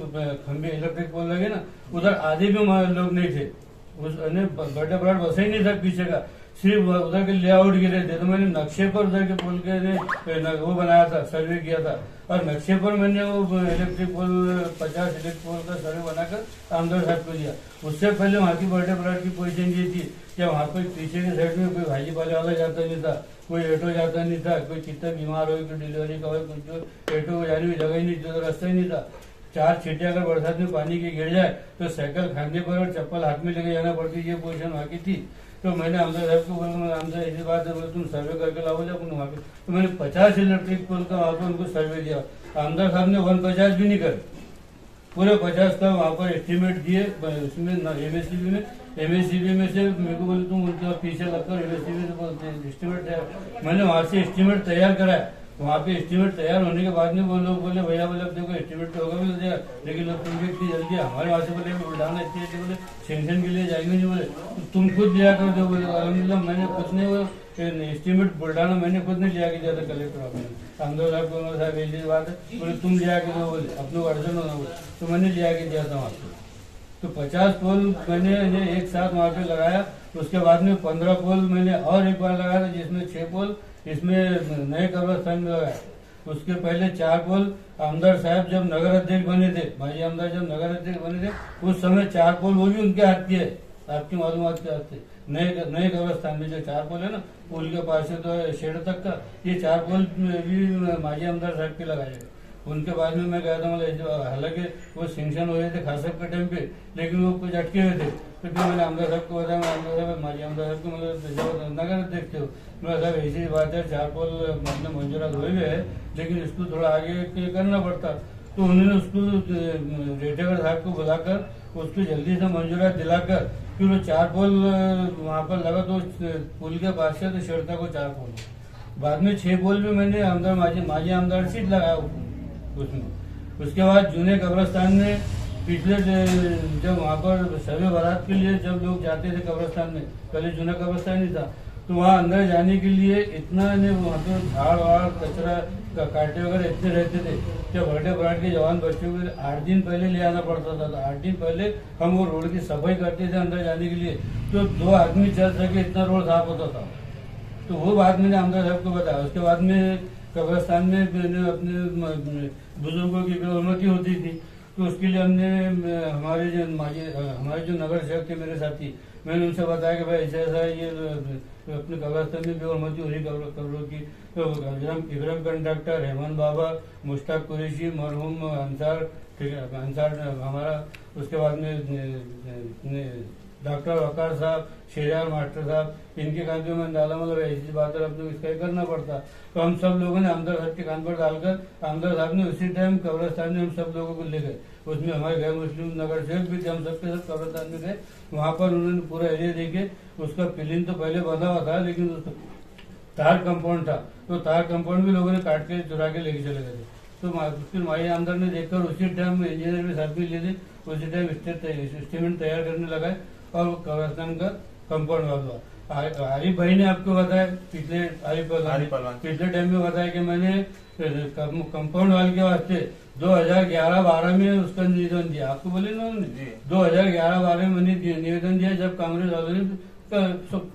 खंभे इलेक्ट्रिक पोल लगे ना, उधर आधे भी लोग नहीं थे, उस बर्थडे प्लॉट बसा ही नहीं था पीछे का, सिर्फ उधर के लेआउट गिरे थे। तो मैंने नक्शे पर उधर के पोल के वो बनाया था, सर्वे किया था, और नक्शे पर मैंने वो इलेक्ट्रिक पोल 50 इलेक्ट्रिक पोल का सर्वे बनाकर आमदार साहब को दिया। उससे पहले वहाँ की बर्थडे प्लॉट की पोजीशन ये थी कि वहाँ पर पीछे के साइड में कोई भाजी पाले वाला जाता नहीं था, कोई ऑटो जाता नहीं था, कोई कितना बीमार हो, कोई डिलीवरी का हो, कुछ ऑटो को जाने की जगह ही नहीं थी, तो रास्ता ही नहीं था। 4 छींटे अगर बरसात में पानी की गिर जाए तो साइकिल खाने पर और चप्पल हाथ में लेके जाना पड़ती, ये पोजीशन वहाँ की थी। तो मैंने आमदार साहब को बोला, आमदार ऐसी बात है, तुम सर्वे करके लाओ जब वहाँ पे, तो मैंने 50 इलेक्ट्रिक पोल का वहाँ पर उनको सर्वे दिया। आमदार साहब ने 150 भी नहीं करे, पूरे 50 का वहाँ पर एस्टिमेट दिए। उसमें एमएससीबी में से मेरे को बोले तुम उनके पीछे लगकर एमएससीबी से बोलते हैं एस्टिमेट तैयार, मैंने वहाँ से एस्टिमेट तैयार कराया। वहाँ पे एस्टिमेट तैयार होने के बाद में वो लोग बोले भैया बोले देखो एस्टिमेट तो होगा भी हो, लेकिन अब तुम इतनी जल्दी हमारे वहाँ से बोले बुल्ढाना इतनी बोले सेंक्शन के लिए जाएंगे नहीं, बोले तो तुम खुद लिया कर दो। बोले अलहमदिल्ला मैंने खुद ने वो एस्टिमेट बुल्ढाना मैंने खुद ने लिया के दिया था कलेक्टर ऑफिस में। आमदार साहब को साहब ऐसी बात है, बोले तुम लिया के दो, बोले अपने अर्जन होना, बोले तो मैंने लिया के दिया था वहाँ पे। तो 50 पोल मैंने एक साथ वहाँ पे लगाया। उसके बाद में 15 पोल मैंने और एक बार लगाया था, जिसमें 6 पोल इसमें नए कब्रिस्तान में लगाया। उसके पहले 4 पोल आमदार साहब जब नगर अध्यक्ष बने थे, माजी आमदार जब नगर अध्यक्ष बने थे उस समय 4 पोल वो भी उनके हाथ के है, आपकी मालूमात के हाथ से। नए कब्रिस्तान में जो 4 पोल है ना, पुल के पास से तो शेड तक का, ये 4 पोल भी माजी आमदार साहब के लगाए गए। उनके बाद में मैं गया था, मतलब हालांकि वो सेंक्शन हो रहे थे खास के टाइम पे, लेकिन वो कुछ अटके हुए थे। तो फिर मैंने आमदार साहब को बताया, आमदार साहब माजी आमदार साहब को मतलब नगर अध्यक्ष थे, मैं साहब ऐसी बात है 4 पोल अपने मंजूरात हुए हुए है, लेकिन इसको थोड़ा आगे करना पड़ता। तो उन्होंने उसको रेटेगर साहब को बुलाकर उसको जल्दी से मंजूरात दिलाकर फिर वो 4 पोल वहाँ पर लगा, तो पुल के पास से तो शेरता को 4 पोल, बाद में 6 पोल भी मैंने आमदार माजी आमदार सीट लगाया उसमें। उसके बाद जूने कब्रिस्तान में पिछले जब वहाँ पर सर्वे बारात के लिए जब लोग जाते थे कब्रिस्तान में, पहले जूना कब्रिस्तान ही था, तो वहाँ अंदर जाने के लिए इतना ने वहाँ पे झाड़ वाड़ कचरा कांटे वगैरह इतने रहते थे कि बर्थडे प्लॉट के जवान बच्चों को 8 दिन पहले ले आना पड़ता था। तो 8 दिन पहले हम वो रोड की सफाई करते थे अंदर जाने के लिए, तो 2 आदमी चल सके इतना रोड साफ होता था। तो वो बात मैंने आमदार साहब को बताया। उसके बाद में कब्रिस्तान में मैंने अपने बुजुर्गों की अनुमति होती थी, तो उसके लिए हमने हमारे जो नगर सेवक थे मेरे साथी, मैंने उनसे बताया कि भाई ऐसा ऐसा है, ये अपने कब्रस्तान में बेहरमती हो रही कब्रों की। तो इकरम कंडक्टर, हेमंत बाबा, मुश्ताक कुरैशी, मरहूम अंसार, ठीक है अंसार हमारा, उसके बाद में डॉक्टर वकार साहब, शेरियार मास्टर साहब, इनके कान पे मैंने डाला, मतलब ऐसी बात है, अब तो इसका ही करना पड़ता। तो हम सब लोगों ने हमदर्द साहब के कान पर डालकर हमदर्द साहब ने उसी टाइम कब्रस्तान में हम सब लोगों को ले गए। उसमें हमारे गैर मुस्लिम नगर सेवक भी थे, हम सबके सब कब्रस्तान में गए। वहां पर उन्होंने पूरा एरिया देखे, उसका पिलिन तो पहले बना हुआ था, लेकिन उसका तार कंपाउंड था, तो तार कंपाउंड भी लोगों ने काट के चुरा के लेके चले गए थे। तो फिर माई आमदार ने देखकर उसी टाइम इंजीनियर भी साथ में ले थे, उसी टाइम स्टेटमेंट तैयार करने लगा और कब्रस्तान का कंपाउंड हुआ। आरिफ भाई ने आपको बताया, पिछले आरिफ पहलवान पिछले टाइम में बताया कि मैंने कंपाउंड वाल के वास्ते 2011-12 में उसका निवेदन दिया, आपको बोले ना उन्होंने 2011-12 में मैंने निवेदन दिया, जब कांग्रेस वालों ने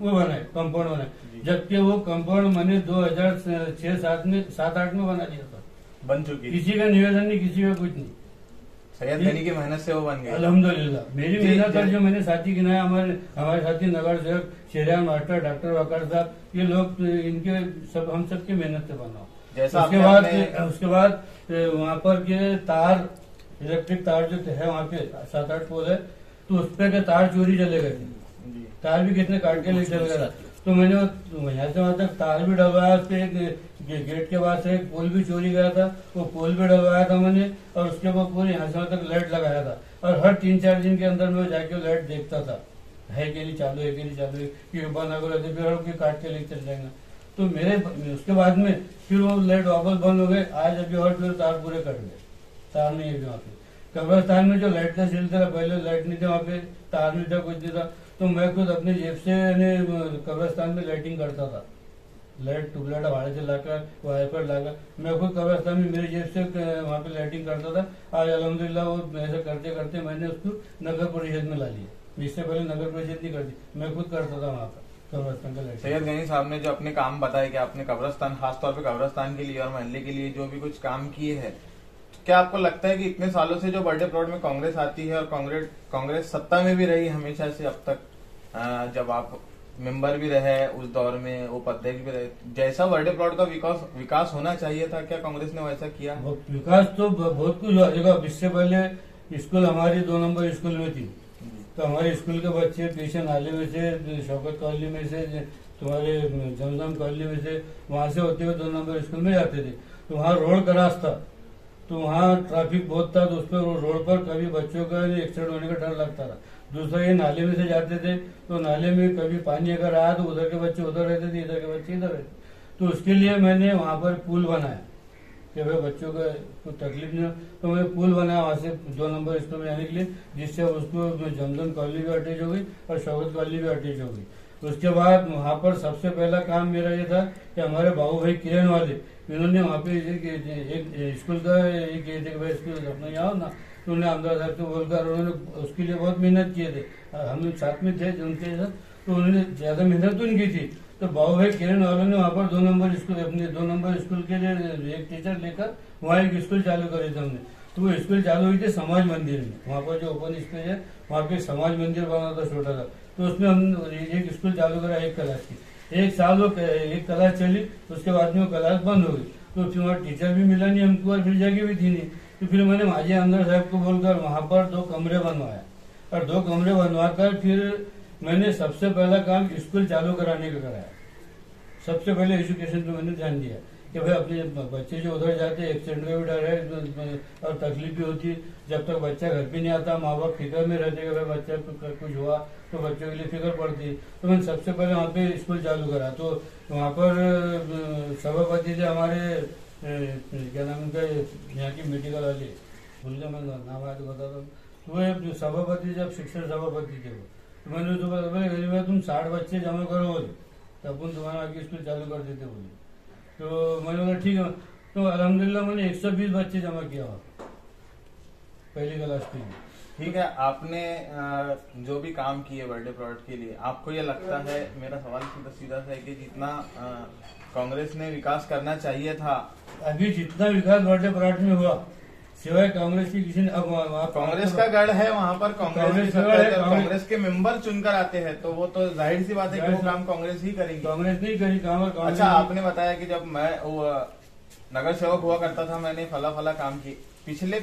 वो बनाए कंपाउंड बनाए, जबकि वो कंपाउंड मैंने 2006-7 में बना दिया था, बन चुकी, किसी का निवेदन नहीं, किसी का कुछ नहीं, सैयद गनी की मेहनत से वो बन गए। अल्हम्दुलिल्लाह मेरी मेहनत है, जो मैंने साथी गिनाया, हमारे साथी नगर सेवक शेरियार मास्टर, डॉक्टर वकार साहब, ये लोग इनके सब हम सबकी मेहनत से बना। जैसा उसके बाद वहाँ पर के तार, इलेक्ट्रिक तार जो है वहाँ पे 7-8 पोल है, तो उस पे के तार चोरी चले गए थे, तार भी कितने काट के ले चले गए। तो मैंने यहाँ से वहां तक तार भी डलवाया, उस पे एक गेट के बाद से एक पोल भी चोरी गया था, वो पोल भी डलवाया था मैंने, और उसके बाद पूरे यहाँ से वहां तक लाइट लगाया था, और हर 3-4 दिन के अंदर में जाके लाइट देखता था, है कि नहीं चालू, है कि नहीं चालू, कि बंद अगर रहते फिर काट के लेके चल जाएगा। तो मेरे उसके बाद में फिर वो लाइट वापस बंद हो गए, आज अभी और फिर तार पूरे कट गए, तार नहीं है वहाँ पे। कब्रस्तान में जो लाइट का सिलसिला, पहले लाइट नहीं था वहाँ पे, तार नहीं था, कुछ नहीं था, तो मैं खुद अपने जेब से कब्रस्तान में लाइटिंग करता था, लाइट ट्यूबलाइट भाड़े से लाकर, वाइपर लाकर मैं खुद कब्रस्तान में मेरे जेब से वहाँ पे लाइटिंग करता था। आज अल्हम्दुलिल्लाह वो ऐसा करते करते मैंने उसको नगर परिषद में ला लिया, इससे पहले नगर परिषद नहीं करती, मैं खुद करता था वहाँ पर कब्रस्तान का लाइटिंग। सैयद गनी साहब ने जो अपने काम बताए कि आपने कब्रस्तान, खासतौर पे कब्रस्तान के लिए और मोहल्ले के लिए जो भी कुछ काम किए हैं, क्या आपको लगता है कि इतने सालों से जो बर्थडे प्लॉट में कांग्रेस आती है, और कांग्रेस सत्ता में भी रही हमेशा से अब तक, जब आप मेंबर भी रहे उस दौर में, उपाध्यक्ष भी रहे, जैसा बर्थडे प्लॉट का विकास होना चाहिए था, क्या कांग्रेस ने वैसा किया? विकास तो बहुत कुछ हुआ। देखो इससे पहले स्कूल हमारी 2 नंबर स्कूल में थी, तो हमारे स्कूल के बच्चे पीछे नाले में से, शौकत कॉलोनी में से, तुम्हारे जमजम कॉलोनी में से, वहां से होते हुए 2 नंबर स्कूल में जाते थे। तो वहाँ रोड क्रॉस था, तो वहाँ ट्रैफिक बहुत था, तो उस पर रोड पर कभी बच्चों का एक्सीडेंट होने का डर लगता था। दूसरा ये नाले में से जाते थे, तो नाले में कभी पानी अगर आया तो उधर के बच्चे उधर रहते थे, इधर के बच्चे इधर रहते, तो उसके लिए मैंने वहाँ पर पुल बनाया कि भाई बच्चों का कोई तकलीफ नहीं हो। तो मैंने पुल बनाया वहाँ से 2 नंबर स्कूल में जाने के लिए, जिससे उसको जमजम कॉलोनी भी अटैच हो गई और शौकत कॉलोनी भी अटैच हो गई। उसके बाद वहाँ पर सबसे पहला काम मेरा ये था कि हमारे बाबू भाई किरण वाले, इन्होंने वहाँ पे एक स्कूल का एक स्कूल अपना यहाँ ना, तो उन्होंने आमदार साहब से बोलकर उन्होंने उसके लिए बहुत मेहनत किए थे, हम साथ में थे उनके साथ, तो उन्होंने ज्यादा मेहनत तो उनकी थी। तो बाबू भाई किरण वालों ने वहाँ पर 2 नंबर स्कूल, अपने 2 नंबर स्कूल के लिए एक टीचर लेकर वहाँ एक स्कूल चालू करे थे हमने। तो वो स्कूल चालू हुई थी समाज मंदिर में, वहाँ पर जो ओपन स्पेस है वहाँ पे समाज मंदिर बना था छोटा सा, तो उसमें हम एक स्कूल चालू करा 1 क्लास की। 1 साल वो 1 क्लास चली, उसके बाद में वो क्लास बंद हो गई, तो फिर वहाँ टीचर भी मिला नहीं हमको और फिर जगह भी थी नहीं। तो फिर मैंने माजी आमदार साहब को बोलकर वहाँ पर 2 कमरे बनवाया, और 2 कमरे बनवाकर फिर मैंने सबसे पहला काम स्कूल चालू कराने का कराया। सबसे पहले एजुकेशन पे मैंने ध्यान दिया कि भाई अपने बच्चे जो उधर जाते हैं एक्सीडेंट का भी डर है और तकलीफ भी होती है, जब तक बच्चा घर पे नहीं आता माँ बाप फिक्र में रहते कि भाई बच्चा कुछ हुआ तो बच्चों के लिए फिक्र पड़ती है। तो मैंने सबसे पहले वहाँ पे स्कूल चालू करा, तो वहाँ पर सभापति थे हमारे, क्या नाम उनका, यहाँ की मेडिकल वाले, भूल गया मैं नाम आया तो बताता हूँ। वो सभापति, जब शिक्षण सभापति थे वो, तो मैंने उसको बोला तुम 60 बच्चे जमा करो बोले, तब उन तुम्हारा आगे स्कूल चालू कर देते बोले। तो मैंने बोला ठीक है, तो अल्हम्दुलिल्लाह मैंने 120 बच्चे जमा किया पहली क्लास के लिए। ठीक है, आपने जो भी काम किए बर्थडे प्लॉट के लिए, आपको ये लगता है, मेरा सवाल सीधा सा है कि जितना कांग्रेस ने विकास करना चाहिए था, अभी जितना विकास बर्थडे प्लॉट में हुआ सिवाय कांग्रेस की किसी ने अब कांग्रेस का गढ़ है वहाँ पर, कांग्रेस के मेंबर चुनकर आते हैं, तो वो तो जाहिर सी बात है कि वो काम कांग्रेस ही करेंगी। कांग्रेस नहीं करी काम। अच्छा, आपने बताया कि जब मैं नगर सेवक हुआ करता था, मैंने फला काम की। पिछले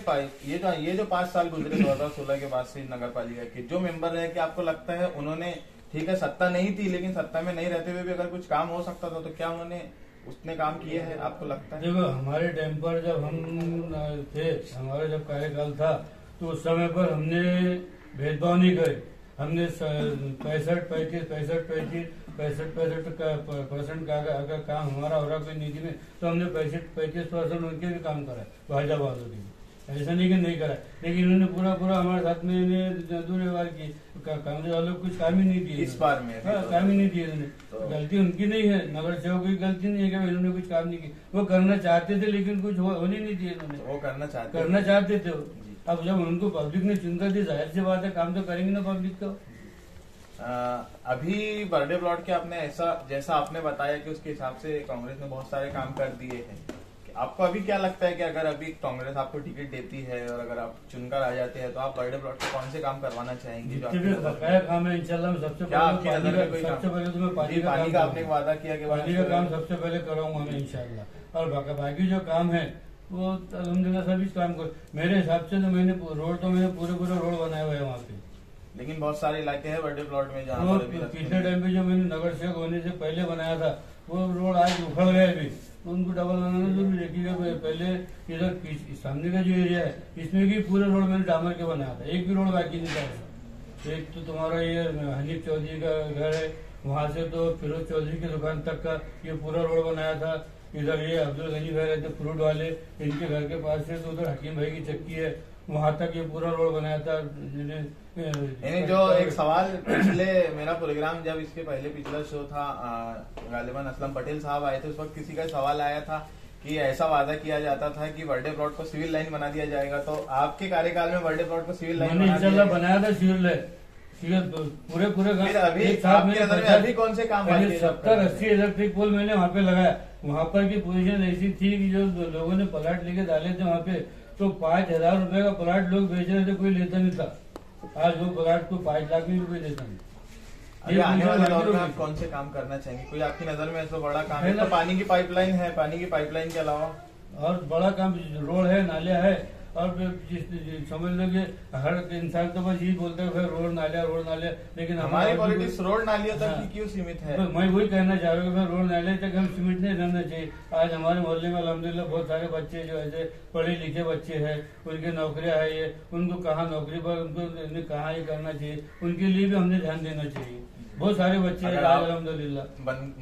ये जो 5 साल गुजरे 2016 के बाद से नगर पालिका के जो मेंबर रहे, कि आपको लगता है उन्होंने, ठीक है सत्ता नहीं थी, लेकिन सत्ता में नहीं रहते हुए भी अगर कुछ काम हो सकता था तो क्या उन्होंने उसने काम किए हैं, आपको लगता है? देखो, हमारे टाइम पर जब हम थे, हमारा जब कार्यकाल था, तो उस समय पर हमने भेदभाव नहीं करे। हमने 65% का अगर काम हमारा हो रहा कोई नीति में, तो हमने 35% उनके भी काम करा भाजपा वालों के। ऐसा नहीं कि नहीं करा, लेकिन इन्होंने पूरा हमारे साथ में दुर्व्यवहार की। कांग्रेस वालों को कुछ काम ही नहीं दिए इस बार में। काम ही नहीं दिए इन्होंने। तो गलती उनकी नहीं है, नगर सेवक की गलती नहीं है कि इन्होंने कुछ काम नहीं किया। वो करना चाहते थे, लेकिन कुछ होने नहीं दिए इन्होंने। वो करना चाहते थे। अब जब उनको पब्लिक ने चुनकर दी, जाहिर सी बात है काम तो करेंगे ना पब्लिक को। अभी बर्थडे प्लॉट के आपने ऐसा, जैसा आपने बताया कि उसके हिसाब से कांग्रेस ने बहुत सारे काम कर दिए हैं, आपको अभी क्या लगता है कि अगर अभी कांग्रेस आपको टिकट देती है और अगर आप चुनकर आ जाते हैं, तो आप बर्थडे प्लॉट पे कौन से काम करवाना चाहेंगे? बकाया काम है इंशाल्लाह। सबसे पहले तो मैं पानी का आपने वादा किया कि पानी का काम सबसे पहले कराऊंगा मैं इंशाल्लाह। और बाकी जो काम है वो अल्हम्दुलिल्लाह सभी काम कर। मेरे हिसाब से तो मैंने पूरे रोड बनाए हुए हैं वहाँ पे। लेकिन बहुत सारे इलाके हैं बर्थडे प्लॉट में जहाँ पिछले टाइम पे जो मैंने नगर सेवक होने से पहले बनाया था, वो रोड आज उखड़ गया अभी। उनको डबल बनाना जरूरी है। पहले इधर सामने का जो एरिया है, इसमें भी पूरा रोड मैंने डामर के बनाया था, एक भी रोड बाकी नहीं था। एक तो तुम्हारा ये हनीफ चौधरी का घर है, वहाँ से तो फिरोज चौधरी की दुकान तक का ये पूरा रोड बनाया था। इधर ये अब्दुल गनी भाई रहते फ्रूट वाले, इनके घर के पास से तो उधर हकीम भाई की चक्की है, वहाँ तक ये पूरा रोड बनाया था। जो एक सवाल पिछले मेरा प्रोग्राम जब इसके पहले पिछला शो था, गालिबन असलम पटेल साहब आए थे, उस वक्त किसी का सवाल आया था कि ऐसा वादा किया जाता था कि बर्थडे प्लॉट को सिविल लाइन बना दिया जाएगा, तो आपके कार्यकाल में बर्थडे प्लॉट को सिविल लाइन बनाया था? सिविल पूरे अभी कौन से काम? 70-80 इलेक्ट्रिक पोल मैंने वहाँ पे लगाया। वहाँ पर की पोजीशन ऐसी थी कि जो लोगों ने प्लाट लेके डाले थे वहाँ पे, तो 5,000 रुपए का प्लाट लोग बेच रहे थे, कोई लेता नहीं था। आज वो प्लाट को 5 लाख में रुपए देता नहीं। आने वाले दौर में आप कौन से काम करना चाहेंगे? कोई आपकी नजर में ऐसा बड़ा काम है? तो पानी की पाइपलाइन है, पानी की पाइपलाइन के अलावा और बड़ा काम रोड है, नालिया है। और समझ लो कि हर इंसान तो बस यही बोलता है रोड नालिया, लेकिन हमारी पॉलिटिक्स रोड नालिया तक ही क्यों सीमित है? तो मैं वही कहना चाह रहा हूँ, रोड नालिया तक हम सीमित नहीं रहना चाहिए। आज हमारे मोहल्ले में अल्हम्दुलिल्लाह बहुत सारे बच्चे जो ऐसे पढ़े लिखे बच्चे हैं, उनकी नौकरियां है, ये उनको कहाँ नौकरी पर उनको कहाँ ये करना चाहिए, उनके लिए भी हमने ध्यान देना चाहिए। बहुत सारे बच्चे हैं अल्हम्दुलिल्लाह।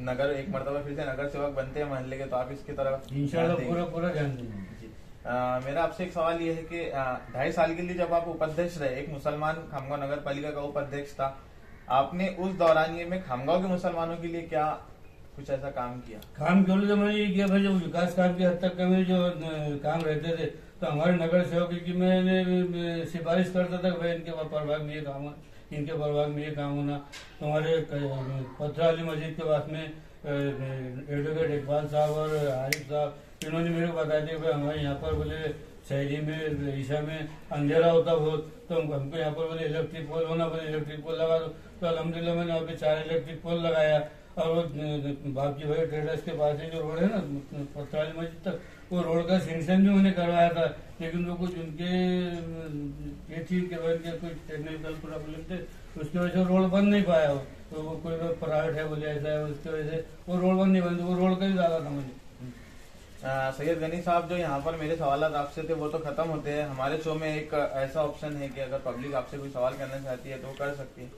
नगर एक मरतबा फिर से नगर सेवक बनते हैं मोहल्ले के, तो आप इसकी तरफ इंशाल्लाह पूरा ध्यान देंगे। मेरा आपसे एक सवाल ये है कि 2.5 साल के लिए जब आप उपाध्यक्ष रहे, एक मुसलमान खामगांव नगर पालिका का उपाध्यक्ष था, आपने उस दौरान ये में खामगांव के मुसलमानों के लिए क्या कुछ ऐसा काम किया? काम केवल तो मैंने ये किया भाई, जब विकास काम की हद तक का मेरे जो काम रहते थे, तो हमारे नगर सेवक की मैंने सिफारिश करता था भाई इनके प्रभाग में ये काम है, इनके प्रभाग में ये काम होना। हमारे पथराली मस्जिद के पास में एडवोकेट इकबाल साहब और आरिफ साहब, इन्होंने मेरे को बताया था हमारे यहाँ पर बोले शहरी में ईशा में अंधेरा होता बहुत, तो हमको यहाँ पर बोले इलेक्ट्रिक पोल होना, बोले इलेक्ट्रिक पोल लगा दो। तो अल्हम्दुलिल्लाह मैंने वहाँ पे 4 इलेक्ट्रिक पोल लगाया। और वो बापजी भाई ट्रेडर्स के पास जो रोड है ना पथराली मस्जिद तक, वो रोड का सेंक्शन भी मैंने करवाया था, लेकिन वो कुछ उनके ये थी कि कुछ टेक्निकल प्रॉब्लम थे, उसकी वजह से रोड बन नहीं पाया। तो वो कोई प्राइवेट है बोले ऐसा है, उसकी वजह से वो रोड बन नहीं बन, वो रोड का ही डाला था मैंने। सैयद गनी साहब, जो यहाँ पर मेरे सवाल आपसे थे वो तो खत्म होते हैं। हमारे शो में एक ऐसा ऑप्शन है कि अगर पब्लिक आपसे कोई सवाल करना चाहती है तो वो कर सकती है।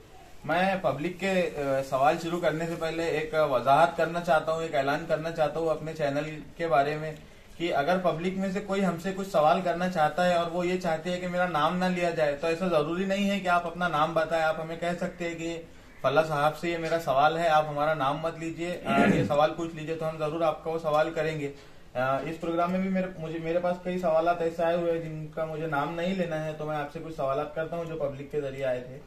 मैं पब्लिक के सवाल शुरू करने से पहले एक वजाहत करना चाहता हूँ, एक ऐलान करना चाहता हूँ अपने चैनल के बारे में कि अगर पब्लिक में से कोई हमसे कुछ सवाल करना चाहता है और वो ये चाहते हैं कि मेरा नाम ना लिया जाए, तो ऐसा जरूरी नहीं है कि आप अपना नाम बताएं। आप हमें कह सकते हैं कि फल्ला साहब से ये मेरा सवाल है, आप हमारा नाम मत लीजिए, ये सवाल पूछ लीजिए, तो हम जरूर आपका वो सवाल करेंगे। इस प्रोग्राम में भी मेरे पास कई सवाल ऐसे आए हुए हैं जिनका मुझे नाम नहीं लेना है, तो मैं आपसे कुछ सवाल करता हूँ जो पब्लिक के जरिए आए थे।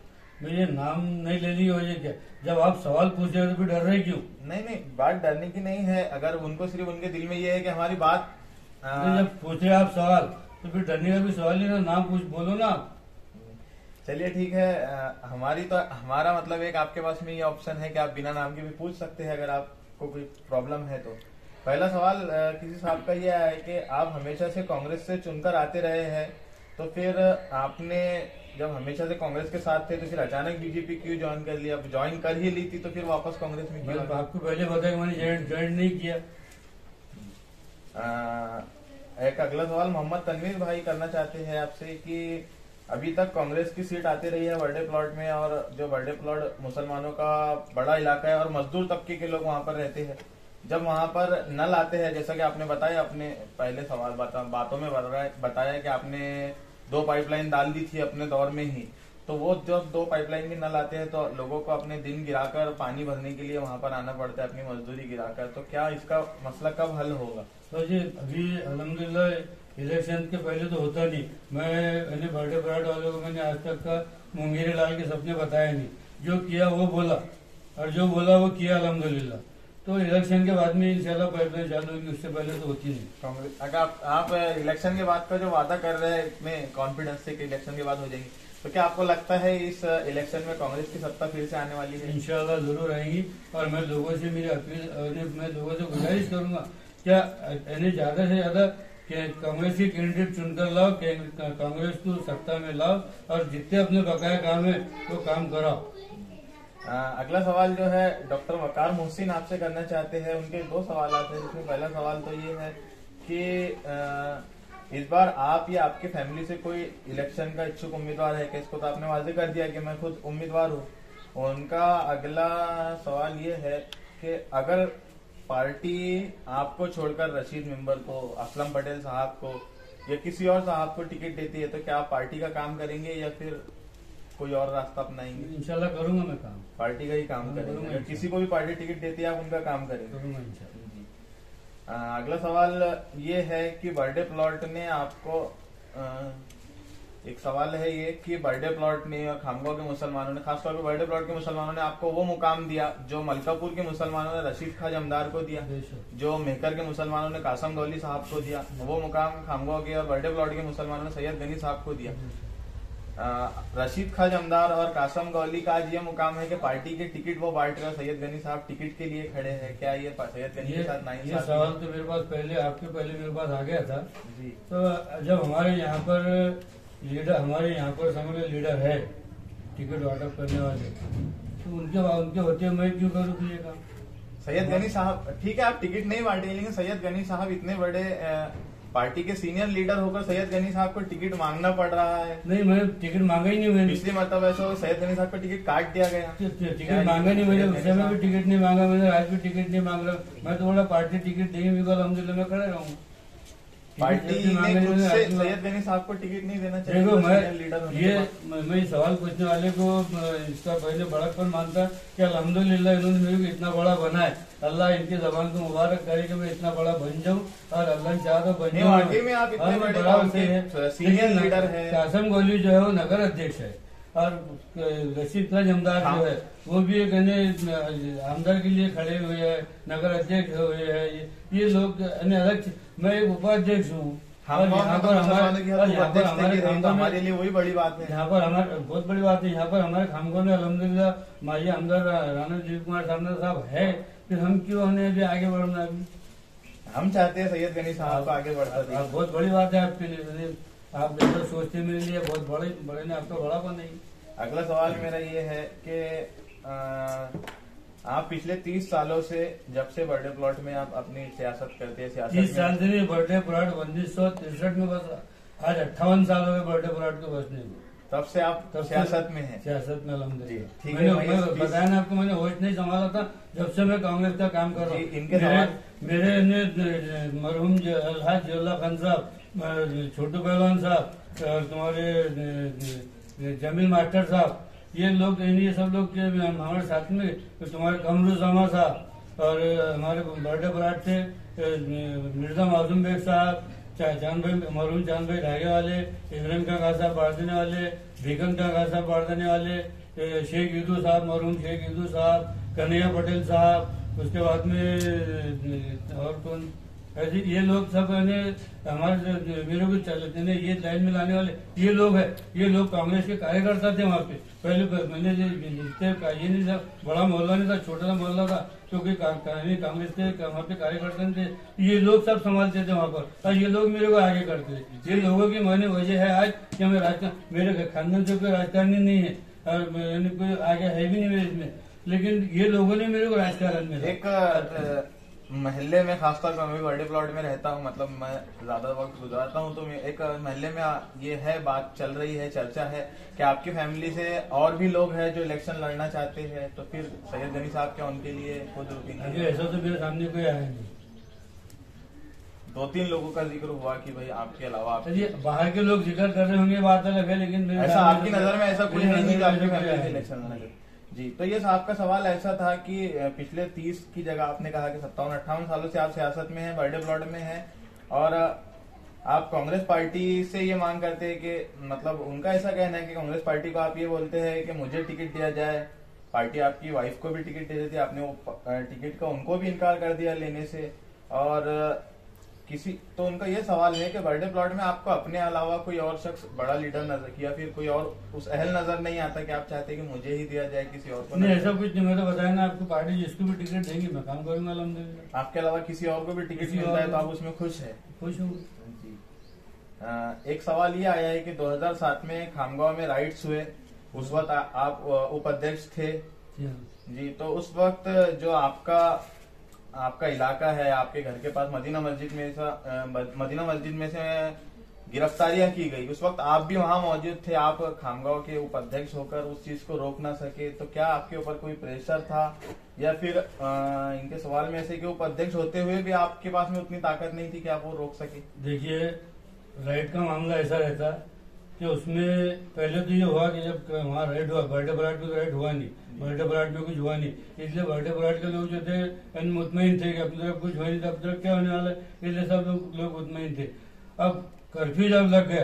मुझे नाम नहीं लेनी वजह क्या? जब आप सवाल पूछ रहे हो तो फिर डर रहे क्यों? नहीं, बात डरने की नहीं है। अगर उनको सिर्फ उनके दिल में ये है कि हमारी बात जब पूछ रहे आप सवाल, तो फिर डरने का भी सवाल नहीं ना, नाम कुछ बोलो ना। चलिए ठीक है। हमारा मतलब एक आपके पास में ये ऑप्शन है कि आप बिना नाम के भी पूछ सकते हैं अगर आपको कोई प्रॉब्लम है तो। पहला सवाल किसी साहब का ये है कि आप हमेशा से कांग्रेस से चुनकर आते रहे हैं, तो फिर आपने जब हमेशा से कांग्रेस के साथ थे तो फिर अचानक बीजेपी क्यों ज्वाइन कर लिया? अब ज्वाइन कर ही ली थी तो फिर वापस कांग्रेस में क्यों? आपको पहले बताया कि मैंने ज्वाइन नहीं किया। एक अगला सवाल मोहम्मद तनवीर भाई करना चाहते हैं आपसे कि अभी तक कांग्रेस की सीट आती रही है बर्डे प्लॉट में, और जो बर्डे प्लॉट मुसलमानों का बड़ा इलाका है और मजदूर तबके के लोग वहां पर रहते हैं, जब वहां पर नल आते हैं, जैसा कि आपने बताया अपने पहले सवाल बातों में बताया कि आपने 2 पाइपलाइन डाल दी थी अपने दौर में ही, तो वो जब 2 पाइपलाइन के नल आते हैं तो लोगों को अपने दिन गिराकर पानी भरने के लिए वहां पर आना पड़ता है, अपनी मजदूरी गिराकर। तो क्या इसका मसला कब हल होगा? तो जी अभी अल्हम्दुलिल्लाह इलेक्शन के पहले तो होता नहीं। मैंने बर्थडे प्लॉट वालों को मैंने आज तक का मुंगेरी लाल के सपने बताया नहीं। जो किया वो बोला और जो बोला वो किया अल्हम्दुलिल्लाह। तो इलेक्शन के बाद में इंशाल्लाह पाइपलाइन चालू होगी, उससे पहले तो होती नहीं। कांग्रेस अगर आप इलेक्शन के बाद का जो वादा कर रहे हैं इतने कॉन्फिडेंस से कि इलेक्शन के बाद हो जाएगी, तो क्या आपको लगता है इस इलेक्शन में कांग्रेस की सत्ता फिर से आने वाली है? इंशाल्लाह जरूर आएगी। और मैं लोगों से मेरी अपील, मैं लोगों से गुजारिश करूंगा क्या यानी ज्यादा से ज्यादा कांग्रेस के कैंडिडेट चुनकर लाओ, कांग्रेस को सत्ता में लाओ और जितने अपने बकाया काम है वो काम कराओ। अगला सवाल जो है डॉक्टर वकार मोहसिन आपसे करना चाहते हैं। उनके 2 सवाल हैं, जिसमें पहला सवाल तो ये है कि इस बार आप या आपके फैमिली से कोई इलेक्शन का इच्छुक उम्मीदवार है? कि इसको तो आपने वाजे कर दिया कि मैं खुद उम्मीदवार हूँ। उनका अगला सवाल ये है कि अगर पार्टी आपको छोड़कर रशीद मेंबर को, असलम पटेल साहब को या किसी और साहब को टिकट देती है, तो क्या आप पार्टी का काम करेंगे या फिर कोई और रास्ता अपनाएंगे? इंशाल्लाह करूंगा मैं काम, पार्टी का ही काम करेंगे। अगर किसी को भी पार्टी टिकट देती है आप उनका काम करेंगे? करूंगा इंशाल्लाह। अगला सवाल ये है कि बर्थडे प्लॉट ने आपको एक सवाल है ये कि बर्थडे प्लॉट ने और खामगांव के मुसलमानों ने, खासतौर पर बर्थडे प्लॉट के मुसलमानों ने आपको वो मुकाम दिया जो मलकापुर के मुसलमानों ने रशीद खां जमदार को दिया, जो मेहकर के मुसलमानों ने कासम गौली साहब को दिया, वो मुकाम खामगांव के और बर्थडे प्लॉट के मुसलमानों ने सैयद गनी साहब को दिया। रशीद खां जमदार और कासम गौली का आज ये मुकाम है कि पार्टी के टिकट वो बांट रहे हैं, सैयद गनी साहब टिकट के लिए खड़े हैं। क्या ये सैयद गनी के साथ नाइंसाफी? ये सवाल तो मेरे पास आपके पहले मेरे पास आ गया था जी। तो जब हमारे यहाँ पर समझ लो लीडर है टिकट वाटअप करने वाले, तो उनके होते मैं क्यों करूँ ये काम? सैयद गनी साहब ठीक है, आप टिकट नहीं बांटे, लेकिन सैयद गनी साहब इतने बड़े पार्टी के सीनियर लीडर होकर सैयद गनी साहब को टिकट मांगना पड़ रहा है। नहीं, मैं टिकट मांगा ही नहीं। मैंने पिछली मतलब ऐसा सैयद गनी साहब को टिकट काट दिया गया। टिकट मांगा नहीं मैंने, उस समय भी टिकट नहीं मांगा मैंने, आज भी टिकट नहीं मांग रहा। मैं तो बोला पार्टी टिकट देंगे, बिल्कुल अल्हम्दुलिल्लाह मैं खड़ा रहूंगा। पार्टी ने खुद से सैयद गनी साहब को टिकट नहीं देना चाहिए। देखो मैं सवाल पूछने वाले को इसका पहले बड़कपन मानता कि अल्हम्दुलिल्लाह इन्होंने मेरे को इतना बड़ा बना है। अल्लाह इनकी जबान को मुबारक करे कि मैं इतना बड़ा बन जाऊं और अल्लाह चाह तो बन जाऊं। वाकई में आप इतने बड़े सीनियर लीडर है। कासम गौली जो है वो नगर अध्यक्ष है और रशीद खां जमदार जो है वो भी एक आमदार के लिए खड़े हुए हैं, नगर अध्यक्ष हुए हैं। ये लोग अलग, मैं एक उपाध्यक्ष हूँ। हमारे लिए वही बड़ी बात है। यहाँ पर हमारे बहुत बड़ी बात है। यहाँ पर हमारे खामगांव में अल्हम्दुलिल्लाह माजी आमदार राणा दिलीप कुमार साहब है, फिर हम क्यों हमें अभी आगे बढ़ना? अभी हम चाहते हैं सैयद गनी साहब को आगे बढ़ता देखिए। बहुत बड़ी बात है आपके लिए, आप जैसा सोचते मेरे लिए बहुत बड़े ने आपका बड़ा बनाई। अगला सवाल मेरा ये है कि आप पिछले 30 सालों से जब से बर्थडे प्लॉट में आप अपनी सियासत करते हैं, 30 साल से नहीं, बर्थडे प्लॉट 1963 में बस, आज 58 साल हो गए बर्थडे प्लॉट को बसने में। तब से आप सियासत में हैं? सियासत में अल्हम्दुलिल्लाह। ठीक है, मैंने बताया ना आपको, मैंने होश नहीं संभाला था जब से मैं कांग्रेस का काम कर रहा हूँ। इनके मेरे मरहूम अलहाज जियाउल्लाह खान साहब, छोटू पहलवान साहब और तुम्हारे जमील मास्टर साहब, ये लोग ये सब लोग हमारे साथ में, तो तुम्हारे कमरुज़्ज़मा साहब और हमारे बर्थडे प्लॉट से मिर्जा मासूम बेग साहब, मरहूम चांद भाई ढागे वाले, इब्राहिम का गासा बाढ़ देने वाले, बेगम का गासा बाढ़ देने वाले, शेख ईदू साहब, मरहूम शेख ईदू साहब, कन्हैया पटेल साहब, उसके बाद में और कौन ऐसे ये लोग सब हमारे मेरे को चलते ने ये लाइन में लाने वाले ये लोग है, ये लोग कांग्रेस के कार्यकर्ता थे वहाँ पे। पहले मैंने ये नहीं था, बड़ा मोहल्ला नहीं था, छोटा सा मोहल्ला था, क्योंकि कांग्रेस के वहाँ पे कार्यकर्ता थे, ये लोग सब संभालते थे वहाँ पर, और ये लोग मेरे को आगे करते थे। ये लोगों की मैंने वजह है आज कि मैं राजकारण, मेरे खानदान से कोई राजकारणी नहीं है और मैंने कोई आगे है भी नहीं मेरे इसमें, लेकिन ये लोगों ने मेरे को राजकारण में एक महल्ले में, खासतौर पर मैं बर्थडे प्लॉट में रहता हूँ, मतलब मैं ज्यादा वक्त गुजारता हूँ, तो एक महल्ले में ये है, बात चल रही है, चर्चा है कि आपकी फैमिली से और भी लोग हैं जो इलेक्शन लड़ना चाहते हैं, तो फिर सैयद गनी साहब क्या उनके लिए खुद रुकेंगे? ऐसा तो मेरे सामने कोई आया नहीं। 2-3 लोगों का जिक्र हुआ कि भाई आपके अलावा बाहर के लोग जिक्र कर रहे होंगे, बात अलग है, लेकिन ऐसा आपकी नजर में ऐसा कोई नहीं जो आपकी फैमिली से इलेक्शन लड़े? जी, तो ये साहब का सवाल ऐसा था कि पिछले 30 की जगह आपने कहा कि 57-58 सालों से आप सियासत में हैं, बर्थडे प्लॉट में हैं, और आप कांग्रेस पार्टी से ये मांग करते हैं कि, मतलब उनका ऐसा कहना है कि कांग्रेस पार्टी को आप ये बोलते हैं कि मुझे टिकट दिया जाए, पार्टी आपकी वाइफ को भी टिकट दे देती, आपने वो टिकट का उनको भी इनकार कर दिया लेने से, और तो उनका ये सवाल है कि बर्थडे प्लॉट में आपको अपने अलावा कोई और शख्स बड़ा लीडर नजर किया, फिर कोई और उस अहल नजर नहीं आता कि आप चाहते हैं कि मुझे ही दिया जाए, किसी और को नहीं? ऐसा कुछ नहीं, मैं तो बताया ना आपको, पार्टी जिसको भी टिकट देंगी मैं काम करूंगा अल्हम्दुलिल्लाह। आपके अलावा किसी और को भी टिकट मिलता है तो आप उसमें खुश है? खुश हूँ जी। एक सवाल ये आया है कि 2007 में खामगांव में राइट्स हुए, उस वक्त आप उपाध्यक्ष थे जी, तो उस वक्त जो आपका इलाका है, आपके घर के पास मदीना मस्जिद में से गिरफ्तारियां की गई, उस वक्त आप भी वहां मौजूद थे, आप खामगांव के उपाध्यक्ष होकर उस चीज को रोक ना सके, तो क्या आपके ऊपर कोई प्रेशर था, या फिर इनके सवाल में ऐसे कि उपाध्यक्ष होते हुए भी आपके पास में उतनी ताकत नहीं थी कि आप वो रोक सके? देखिए, राइट का मामला ऐसा रहता कि उसमें पहले तो ये हुआ कि जब वहाँ राइड हुआ, बर्थडे पराठ में राइड हुआ नहीं, बर्थडे पराठ में कुछ हुआ नहीं, इसलिए बर्थडे पराठ के लोग जो थे मुतमईन थे कि अपनी तरफ कुछ हुआ नहीं था, अपनी तरफ क्या होने वाला है, इसलिए सब लोग मुतमईन थे। अब कर्फ्यू जब लग गया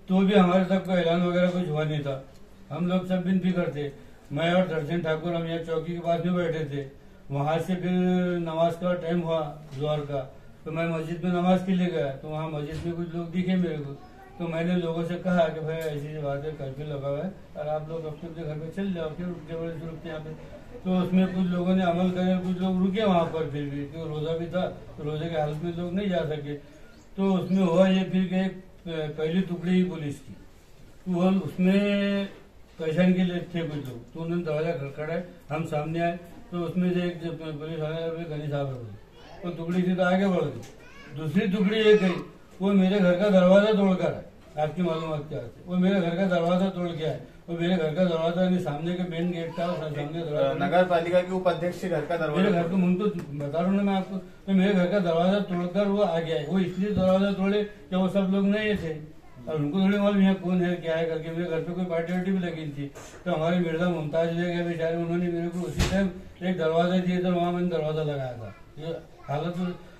तो भी हमारे तक कोई ऐलान वगैरह कुछ हुआ नहीं था, हम लोग सब बिन फिक्र थे। मैं और दर्शन ठाकुर हम यहाँ चौकी के पास में बैठे थे, वहां से फिर नमाज का टाइम हुआ जोहर का, तो मैं मस्जिद में नमाज के लिए गया, तो वहाँ मस्जिद में कुछ लोग दिखे मेरे को, तो मैंने लोगों से कहा कि भाई ऐसी बात है, कर्फ्यू लगा हुआ है और आप लोग अपने घर पे चल जाओ, फिर जबरदस्ती रुकते यहाँ पे। तो उसमें कुछ लोगों ने अमल करे, कुछ लोग रुके वहाँ पर, फिर भी क्योंकि रोजा भी था तो रोजे के हालत में लोग नहीं जा सके। तो उसमें हुआ ये फिर कि पहली टुकड़ी पुलिस की, तो वो उसमें पहचान के लिए थे कुछ लोग, तो उन्होंने दरवाजा खड़खड़ाया, हम सामने आए, तो उसमें से एक पुलिस वाले गनी साहब है, वो टुकड़ी थी तो आगे बढ़ गई। दूसरी टुकड़ी एक गई, वो मेरे घर का दरवाजा तोड़कर है, आपकी मालूमात क्या है, वो मेरे घर का दरवाजा तोड़ के आए, वो मेरे घर का दरवाजा सामने के मेन गेट का सामने नगर पालिका के उपाध्यक्ष के घर का दरवाजा, मेरे घर को मुझे तो बता रहा हूँ ना मैं आपको, तो मेरे घर का दरवाजा तोड़कर वो आ गया है। वो इसलिए दरवाजा तोड़े कि वो सब लोग नहीं थे और उनको थोड़ी मालूम यहाँ कौन है क्या है करके। मेरे घर पे कोई पार्टी वार्टी भी लगी थी, तो हमारी मिर्जा मुमताज ले गए बेचारे, उन्होंने मेरे को उसी टाइम एक दरवाजा दिए था, वहाँ मैंने दरवाजा लगाया था। ये हालत,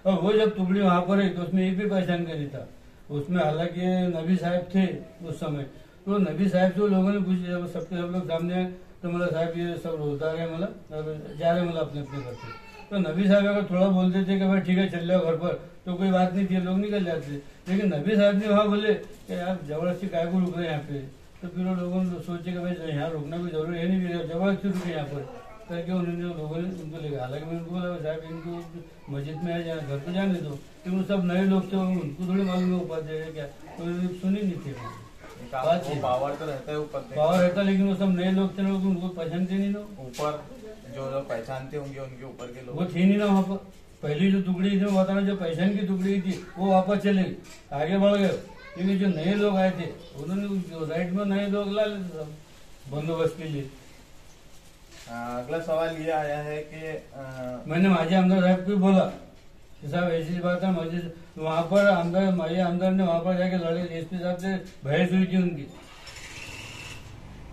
और वो जब टुकड़ी वहां पर है तो उसमें एक भी पहचान का नहीं था, उसमें हालांकि नबी साहब थे उस समय, तो नबी साहब से लोगों ने पूछ लिया, सब लोग सामने आए, तो मतलब साहब ये सब रोजदार है, मतलब जा रहे मतलब अपने अपने घर पे, तो नबी साहब अगर थोड़ा बोलते थे कि भाई ठीक है चल जाओ घर पर, तो कोई बात नहीं थी, लोग निकल जाते। लेकिन नबी साहब ने वहाँ बोले कि आप जबरदस्ती काय को रुक रहे हैं यहाँ पे, तो फिर लोगों ने सोचे कि भाई यहाँ रुकना कोई जरूरी है नहीं, जबरदस्ती रुके यहाँ पर करके उन्होंने लोगों ने उनको लेकर। हालांकि मैं उनको बोला साहब इनको मस्जिद में आए, घर पे जाने दो, फिर वो सब नए लोग थे, उनको थोड़ी मालूम है उपाध्याय है क्या, तो उन्होंने सुनी नहीं थी बात। पावर तो रहता है ऊपर, पावर रहता, लेकिन वो सब नए लोग थे ना, उनको पहचानते नहीं ना, ऊपर जो लोग पहचानते होंगे उनके ऊपर के लोग वो थे नहीं ना वहाँ पर। पहली जो टुकड़ी थी वो बताना, जो पहचान की टुकड़ी थी वो वापस चले गई, आगे बढ़ गए, क्योंकि जो नए लोग आए थे उन्होंने राइट में नए लोग ला लेते सब बंदोबस्त के लिए। अगला सवाल ये आया है कि मैंने माजी आमदार साहब को बोला कि साहब ऐसी बात है, मस्जिद वहाँ पर माजी आमदार ने वहाँ पर जाके लड़े, एसपी साहब से बहस हुई थी उनकी।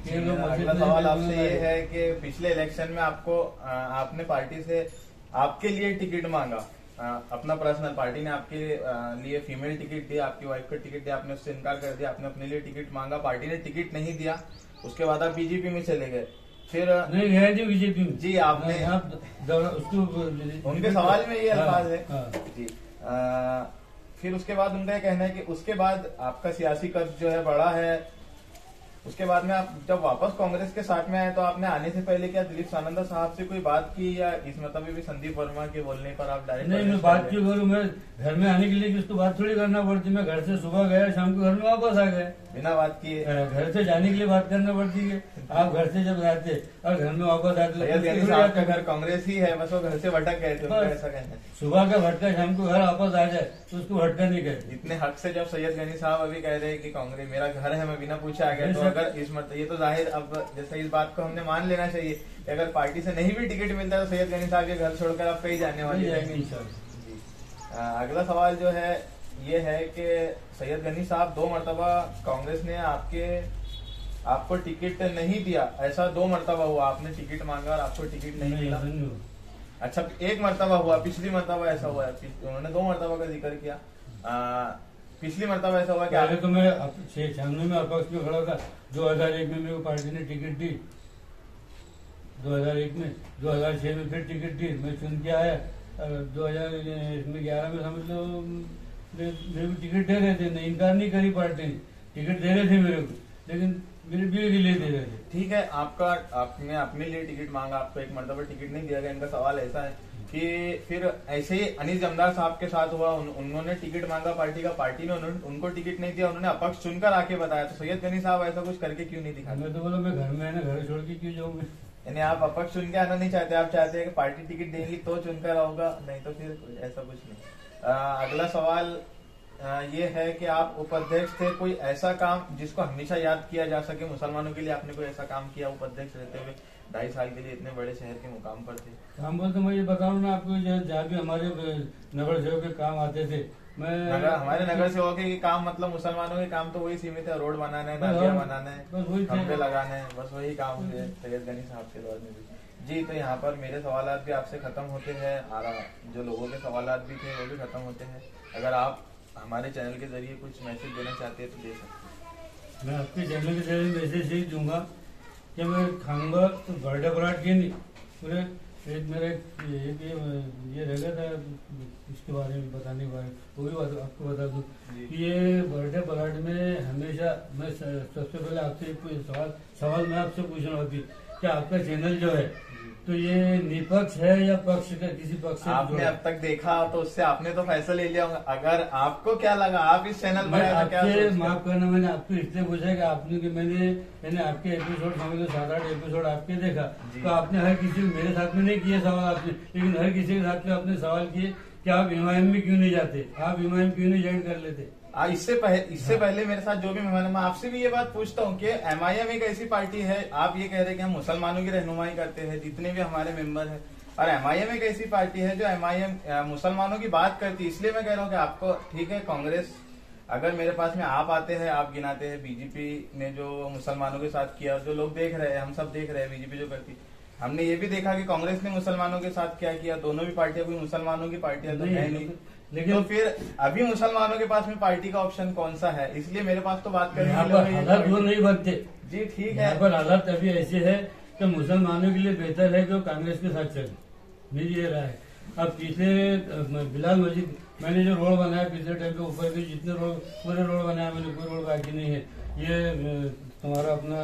अगला सवाल आपसे ये है कि पिछले इलेक्शन में आपने पार्टी से आपके लिए टिकट मांगा, अपना पर्सनल, पार्टी ने आपके लिए फीमेल टिकट दिया, आपकी वाइफ का टिकट दिया, आपने उससे इनकार कर दिया, आपने अपने लिए टिकट मांगा, पार्टी ने टिकट नहीं दिया, उसके बाद आप बीजेपी में चले गए, फिर नहीं गए जी बीजेपी में। जी आपने उसको उनके सवाल में ये अल्फाज है जी, फिर उसके बाद उनका ये कहना है कि उसके बाद आपका सियासी कद जो है बड़ा है, उसके बाद में आप जब वापस कांग्रेस के साथ में आए तो आपने आने से पहले क्या दिलीप सानंदा साहब से कोई बात की, या इस मतलब में भी संदीप वर्मा के बोलने पर आप डायरेक्ट? नहीं, मैं बात क्यों करूँ? मैं घर में आने के लिए किसको बात थोड़ी करना पड़ती। मैं घर से सुबह गया, शाम को घर में वापस आ गया, बिना बात किए। घर से जाने के लिए बात करना पड़ती है। आप घर से जब जाते और घर में वापस आते, सैयद गनी साहब का घर कांग्रेस ही है, बस वो घर से भटक गए थे, उनका ऐसा कहना है। सुबह का भटका शाम को घर वापस आ जाए तो उसको भटका नहीं कहते। इतने हक से जब सैयद गनी साहब अभी कह रहे हैं कि कांग्रेस मेरा घर है, मैं बिना पूछे आ गया, तो अगर इस मतलब ये तो जाहिर, अब जैसे इस बात को हमने मान लेना चाहिए कि अगर पार्टी से नहीं भी टिकट मिलता है तो सैयद गनी साहब के घर छोड़कर आप कहीं जाने वाले हैं। अगला सवाल जो है ये है कि सैयद गनी साहब 2 मरतबा कांग्रेस ने आपको टिकट नहीं दिया, ऐसा 2 मरतबा हुआ, आपने टिकट मांगा और आपको टिकट नहीं मिला। अच्छा, 1 मरतबा हुआ, पिछली मरतबा ऐसा हुआ है, उन्होंने 2 मरतबा का जिक्र किया। पिछली मरतबा ऐसा हुआ कि तो मैं 96 में अपक्ष में खड़ा था। 2001 में मेरे को पार्टी ने टिकट दी, 2001 में, 2006 में फिर टिकट दी, मैं चुन के आया। 2011 में समझ लो मेरे को टिकट दे रहे थे, नहीं इनकार नहीं करी पार्टी ने, टिकट दे रहे थे मेरे को, लेकिन मेरे बिल के लिए दे रहे थे। ठीक है, आपने अपने लिए टिकट मांगा, आपको 1 मरतबा टिकट नहीं दिया गया। इनका सवाल ऐसा है कि फिर ऐसे ही अनीस जमदार साहब के साथ हुआ, उन्होंने टिकट मांगा पार्टी का, पार्टी ने उनको टिकट नहीं दिया, उन्होंने अपक्ष चुनकर आके बताया, तो सैयद गनी साहब ऐसा कुछ करके क्यों नहीं दिखा? मैं तो बोला मैं घर में है ना, घर छोड़ के क्यों जाऊँ मैं? यानी आप अपक्ष चुन के आना नहीं चाहते, आप चाहते हैं कि पार्टी टिकट देगी तो चुनकर आओगा, नहीं तो फिर ऐसा कुछ नहीं। अगला सवाल ये है कि आप उपाध्यक्ष थे, कोई ऐसा काम जिसको हमेशा याद किया जा सके मुसलमानों के लिए, आपने कोई ऐसा काम किया उपाध्यक्ष रहते हुए? 2.5 साल के लिए इतने बड़े शहर के मुकाम पर थे। काम बोलते मैं ये बताऊँ ना आपको, जहाँ भी हमारे नगर सेवक के काम आते थे, हमारे नगर सेवक के काम मतलब मुसलमानों के काम तो वही सीमित है, रोड बनाना है, नालियां बनाना है, खंभे लगाना है, बस वही काम हुए सैयद गनी साहब के दौर में भी। जी, तो यहाँ पर मेरे सवाल भी आपसे खत्म होते हैं, जो लोगों के सवाल भी थे वो भी खत्म होते हैं। अगर आप हमारे चैनल के जरिए कुछ मैसेज देना चाहते हैं तो दे सकते हैं। मैं आपके चैनल के जरिए मैसेज यही दूंगा कि मैं खाऊंगा तो बर्थडे पराठ के नहीं, पूरे मेरा ये रह गया था इसके बारे में बताने के बारे में, वो भी आपको बता दूं कि ये बर्थडे पराठ में हमेशा मैं सबसे पहले आपसे सवाल मैं आपसे पूछना होती कि आपका चैनल जो है तो ये निपक्ष है या पक्ष का, किसी पक्ष से? आपने अब तक देखा तो उससे आपने तो फैसला ले लिया होगा। अगर आपको क्या लगा, आप इस चैनल पर आपके माफ करना, मैंने आपको इसलिए पूछा कि आपने कि मैंने आपके एपिसोड समझ लो 7-8 एपिसोड आपके देखा, तो आपने हर किसी मेरे साथ में नहीं किए सवाल आपने, लेकिन हर किसी के साथ में आपने सवाल किए कि आप एमआईएम में क्यों नहीं जाते, आप एमआईएम क्यों नहीं ज्वाइन कर लेते। इससे पहले मेरे साथ जो भी मेहमान, मैं आपसे भी ये बात पूछता हूँ कि एमआईएम एक ऐसी पार्टी है, आप ये कह रहे हैं कि हम मुसलमानों की रहनुमाई करते हैं जितने भी हमारे मेंबर हैं, और एमआईएम एक ऐसी पार्टी है जो एमआईएम मुसलमानों की बात करती है। इसलिए मैं कह रहा हूँ कि आपको ठीक है, कांग्रेस अगर मेरे पास में आप आते हैं, आप गिनाते हैं बीजेपी ने जो मुसलमानों के साथ किया, जो लोग देख रहे हैं, हम सब देख रहे हैं बीजेपी जो करती, हमने ये भी देखा कि कांग्रेस ने मुसलमानों के साथ क्या किया। दोनों भी पार्टियां कोई मुसलमानों की पार्टियां तो है नहीं, लेकिन तो फिर अभी मुसलमानों के पास में पार्टी का ऑप्शन कौन सा है? इसलिए मेरे पास तो बात करने के लिए हालात वो नहीं बनते। जी ठीक है, यहाँ पर हालात अभी ऐसे है कि मुसलमानों के लिए बेहतर है कि वो कांग्रेस के साथ चले, मेरी ये राय है। अब पिछले बिलाल मस्जिद मैंने जो रोड बनाया पिछले टाइम पे, ऊपर के जितने रोड पूरे रोड बनाया मैंने, कोई रोड बाकी नहीं है। ये तुम्हारा अपना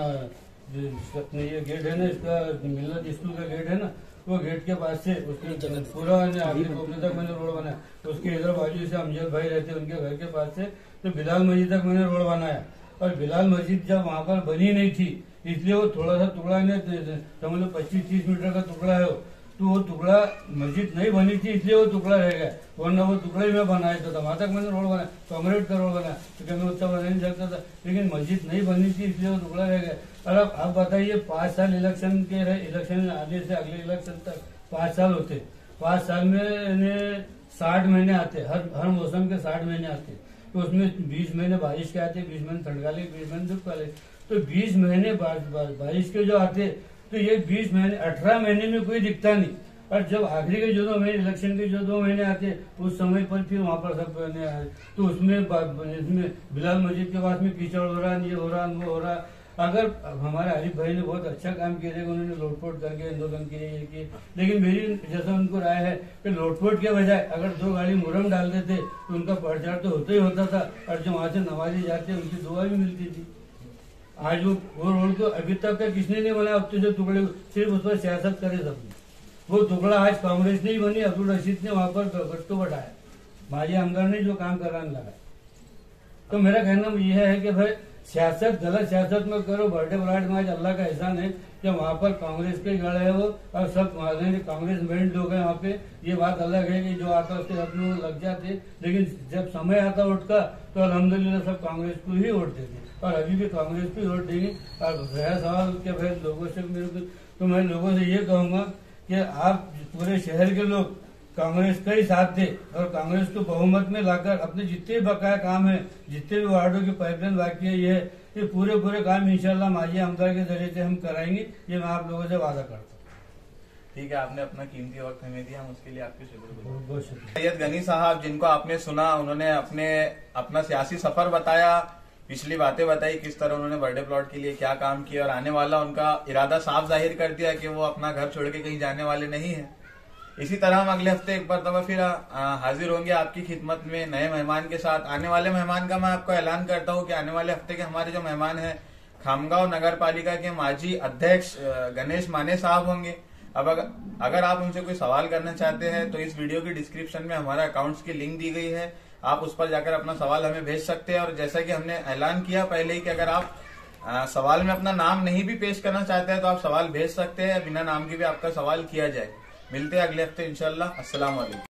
ये गेट है ना, इसका मिलत स्कूल का गेट है ना, वो गेट के पास से उसके पूरा आखिरी कोपरे तक मैंने रोड बनाया। उसके इधर बाजू से अमजद भाई रहते, उनके घर के पास से तो बिलाल मस्जिद तक मैंने रोड बनाया। और बिलाल मस्जिद जब वहाँ पर बनी नहीं थी, इसलिए वो थोड़ा सा टुकड़ा समझ लो 25-30 मीटर का टुकड़ा है, तो वो टुकड़ा मस्जिद नहीं बनी थी इसलिए वो टुकड़ा रह गया, वरना वो टुकड़ा ही मैं बनाया था। वहां तक मैंने रोड बनाया, कांक्रीट का रोड बनाया, क्योंकि मैं उतना बना नहीं सकता था, लेकिन मस्जिद नहीं बनी थी इसलिए वो टुकड़ा रह गया। और अब आप बताइए 5 साल इलेक्शन के रहे, इलेक्शन आने से अगले इलेक्शन तक 5 साल होते, 5 साल में 60 महीने आते, हर मौसम के 60 महीने आते, तो उसमें 20 महीने बारिश के आते, 20 महीने ठंड वाले, 20 महीने धूप वाले, तो 20 महीने बारिश के जो आते, तो ये 20 महीने 18 महीने में कोई दिखता नहीं। और जब आखिरी के जो 2 महीने इलेक्शन के जो 2 महीने आते, उस समय पर फिर वहां पर सब आए, तो उसमें बिलाल मस्जिद के पास में कीचड़ हो रहा, ये हो रहा, वो हो रहा, अगर हमारे आरिफ भाई ने बहुत अच्छा काम किया था, उन्होंने लोटपोट करके आंदोलन किए, ये किए, लेकिन मेरी जैसा उनको राय है कि लोटपोट के बजाय अगर 2 गाड़ी मुरम डाल देते तो उनका प्रचार तो होता ही होता था, और जो वहां से नवाजी जाते उनकी दुआ भी मिलती थी। आज वो रोड को अभी तक का किसने नहीं बनाया, अब से टुकड़े सिर्फ उस पर सियासत करे सबने। वो टुकड़ा आज कांग्रेस ने ही बनी, अब्दुल रशीद ने वहां पर गट्टू बढ़ाया, माजी आमदार ने जो काम कराने लगा। तो मेरा कहना यह है कि भाई सियासत गलत सियासत में करो। बर्थडे प्लॉट में आज अल्लाह का एहसान है कि वहाँ पर कांग्रेस के गढ़ है वो, और सब कांग्रेस मेंट लोग हैं वहाँ पे। ये बात अलग है कि जो आता उसके अपने लग जाते, लेकिन जब समय आता वोट का तो अल्हम्दुलिल्लाह सब कांग्रेस को ही वोट देते, और अभी भी कांग्रेस को ही वोट देंगे। और रहा सवाल के भाई लोगों से, मेरे को तो मैं लोगों से ये कहूंगा कि आप पूरे शहर के लोग कांग्रेस का ही साथ दे, और कांग्रेस को बहुमत में लाकर अपने जितने भी बकाया काम है, जितने भी वार्डों की पाइपलाइन बाकी है, ये पूरे काम इंशाल्लाह माजी आमदार के जरिए से हम कराएंगे, ये मैं आप लोगों से वादा करता हूँ। ठीक है, आपने अपना कीमती वक्त हमें दिया, हम उसके लिए आपके शुक्रिया। बहुत शुक्रिया। सैयद गनी साहब, जिनको आपने सुना, उन्होंने अपना सियासी सफर बताया, पिछली बातें बताई, किस तरह उन्होंने बर्थडे प्लॉट के लिए क्या काम किया, और आने वाला उनका इरादा साफ जाहिर कर दिया कि वो अपना घर छोड़ के कहीं जाने वाले नहीं है। इसी तरह हम अगले हफ्ते एक बार फिर हाजिर होंगे आपकी खिदमत में नए मेहमान के साथ। आने वाले मेहमान का मैं आपको ऐलान करता हूं कि आने वाले हफ्ते के हमारे जो मेहमान हैं, खामगांव नगर पालिका के माजी अध्यक्ष गणेश माने साहब होंगे। अब अगर आप उनसे कोई सवाल करना चाहते हैं तो इस वीडियो की डिस्क्रिप्शन में हमारा अकाउंट्स की लिंक दी गई है, आप उस पर जाकर अपना सवाल हमें भेज सकते हैं। और जैसा कि हमने ऐलान किया पहले ही कि अगर आप सवाल में अपना नाम नहीं भी पेश करना चाहते हैं तो आप सवाल भेज सकते हैं, बिना नाम के भी आपका सवाल किया जाए। मिलते हैं अगले हफ्ते इंशाल्लाह। अस्सलाम वालेकुम।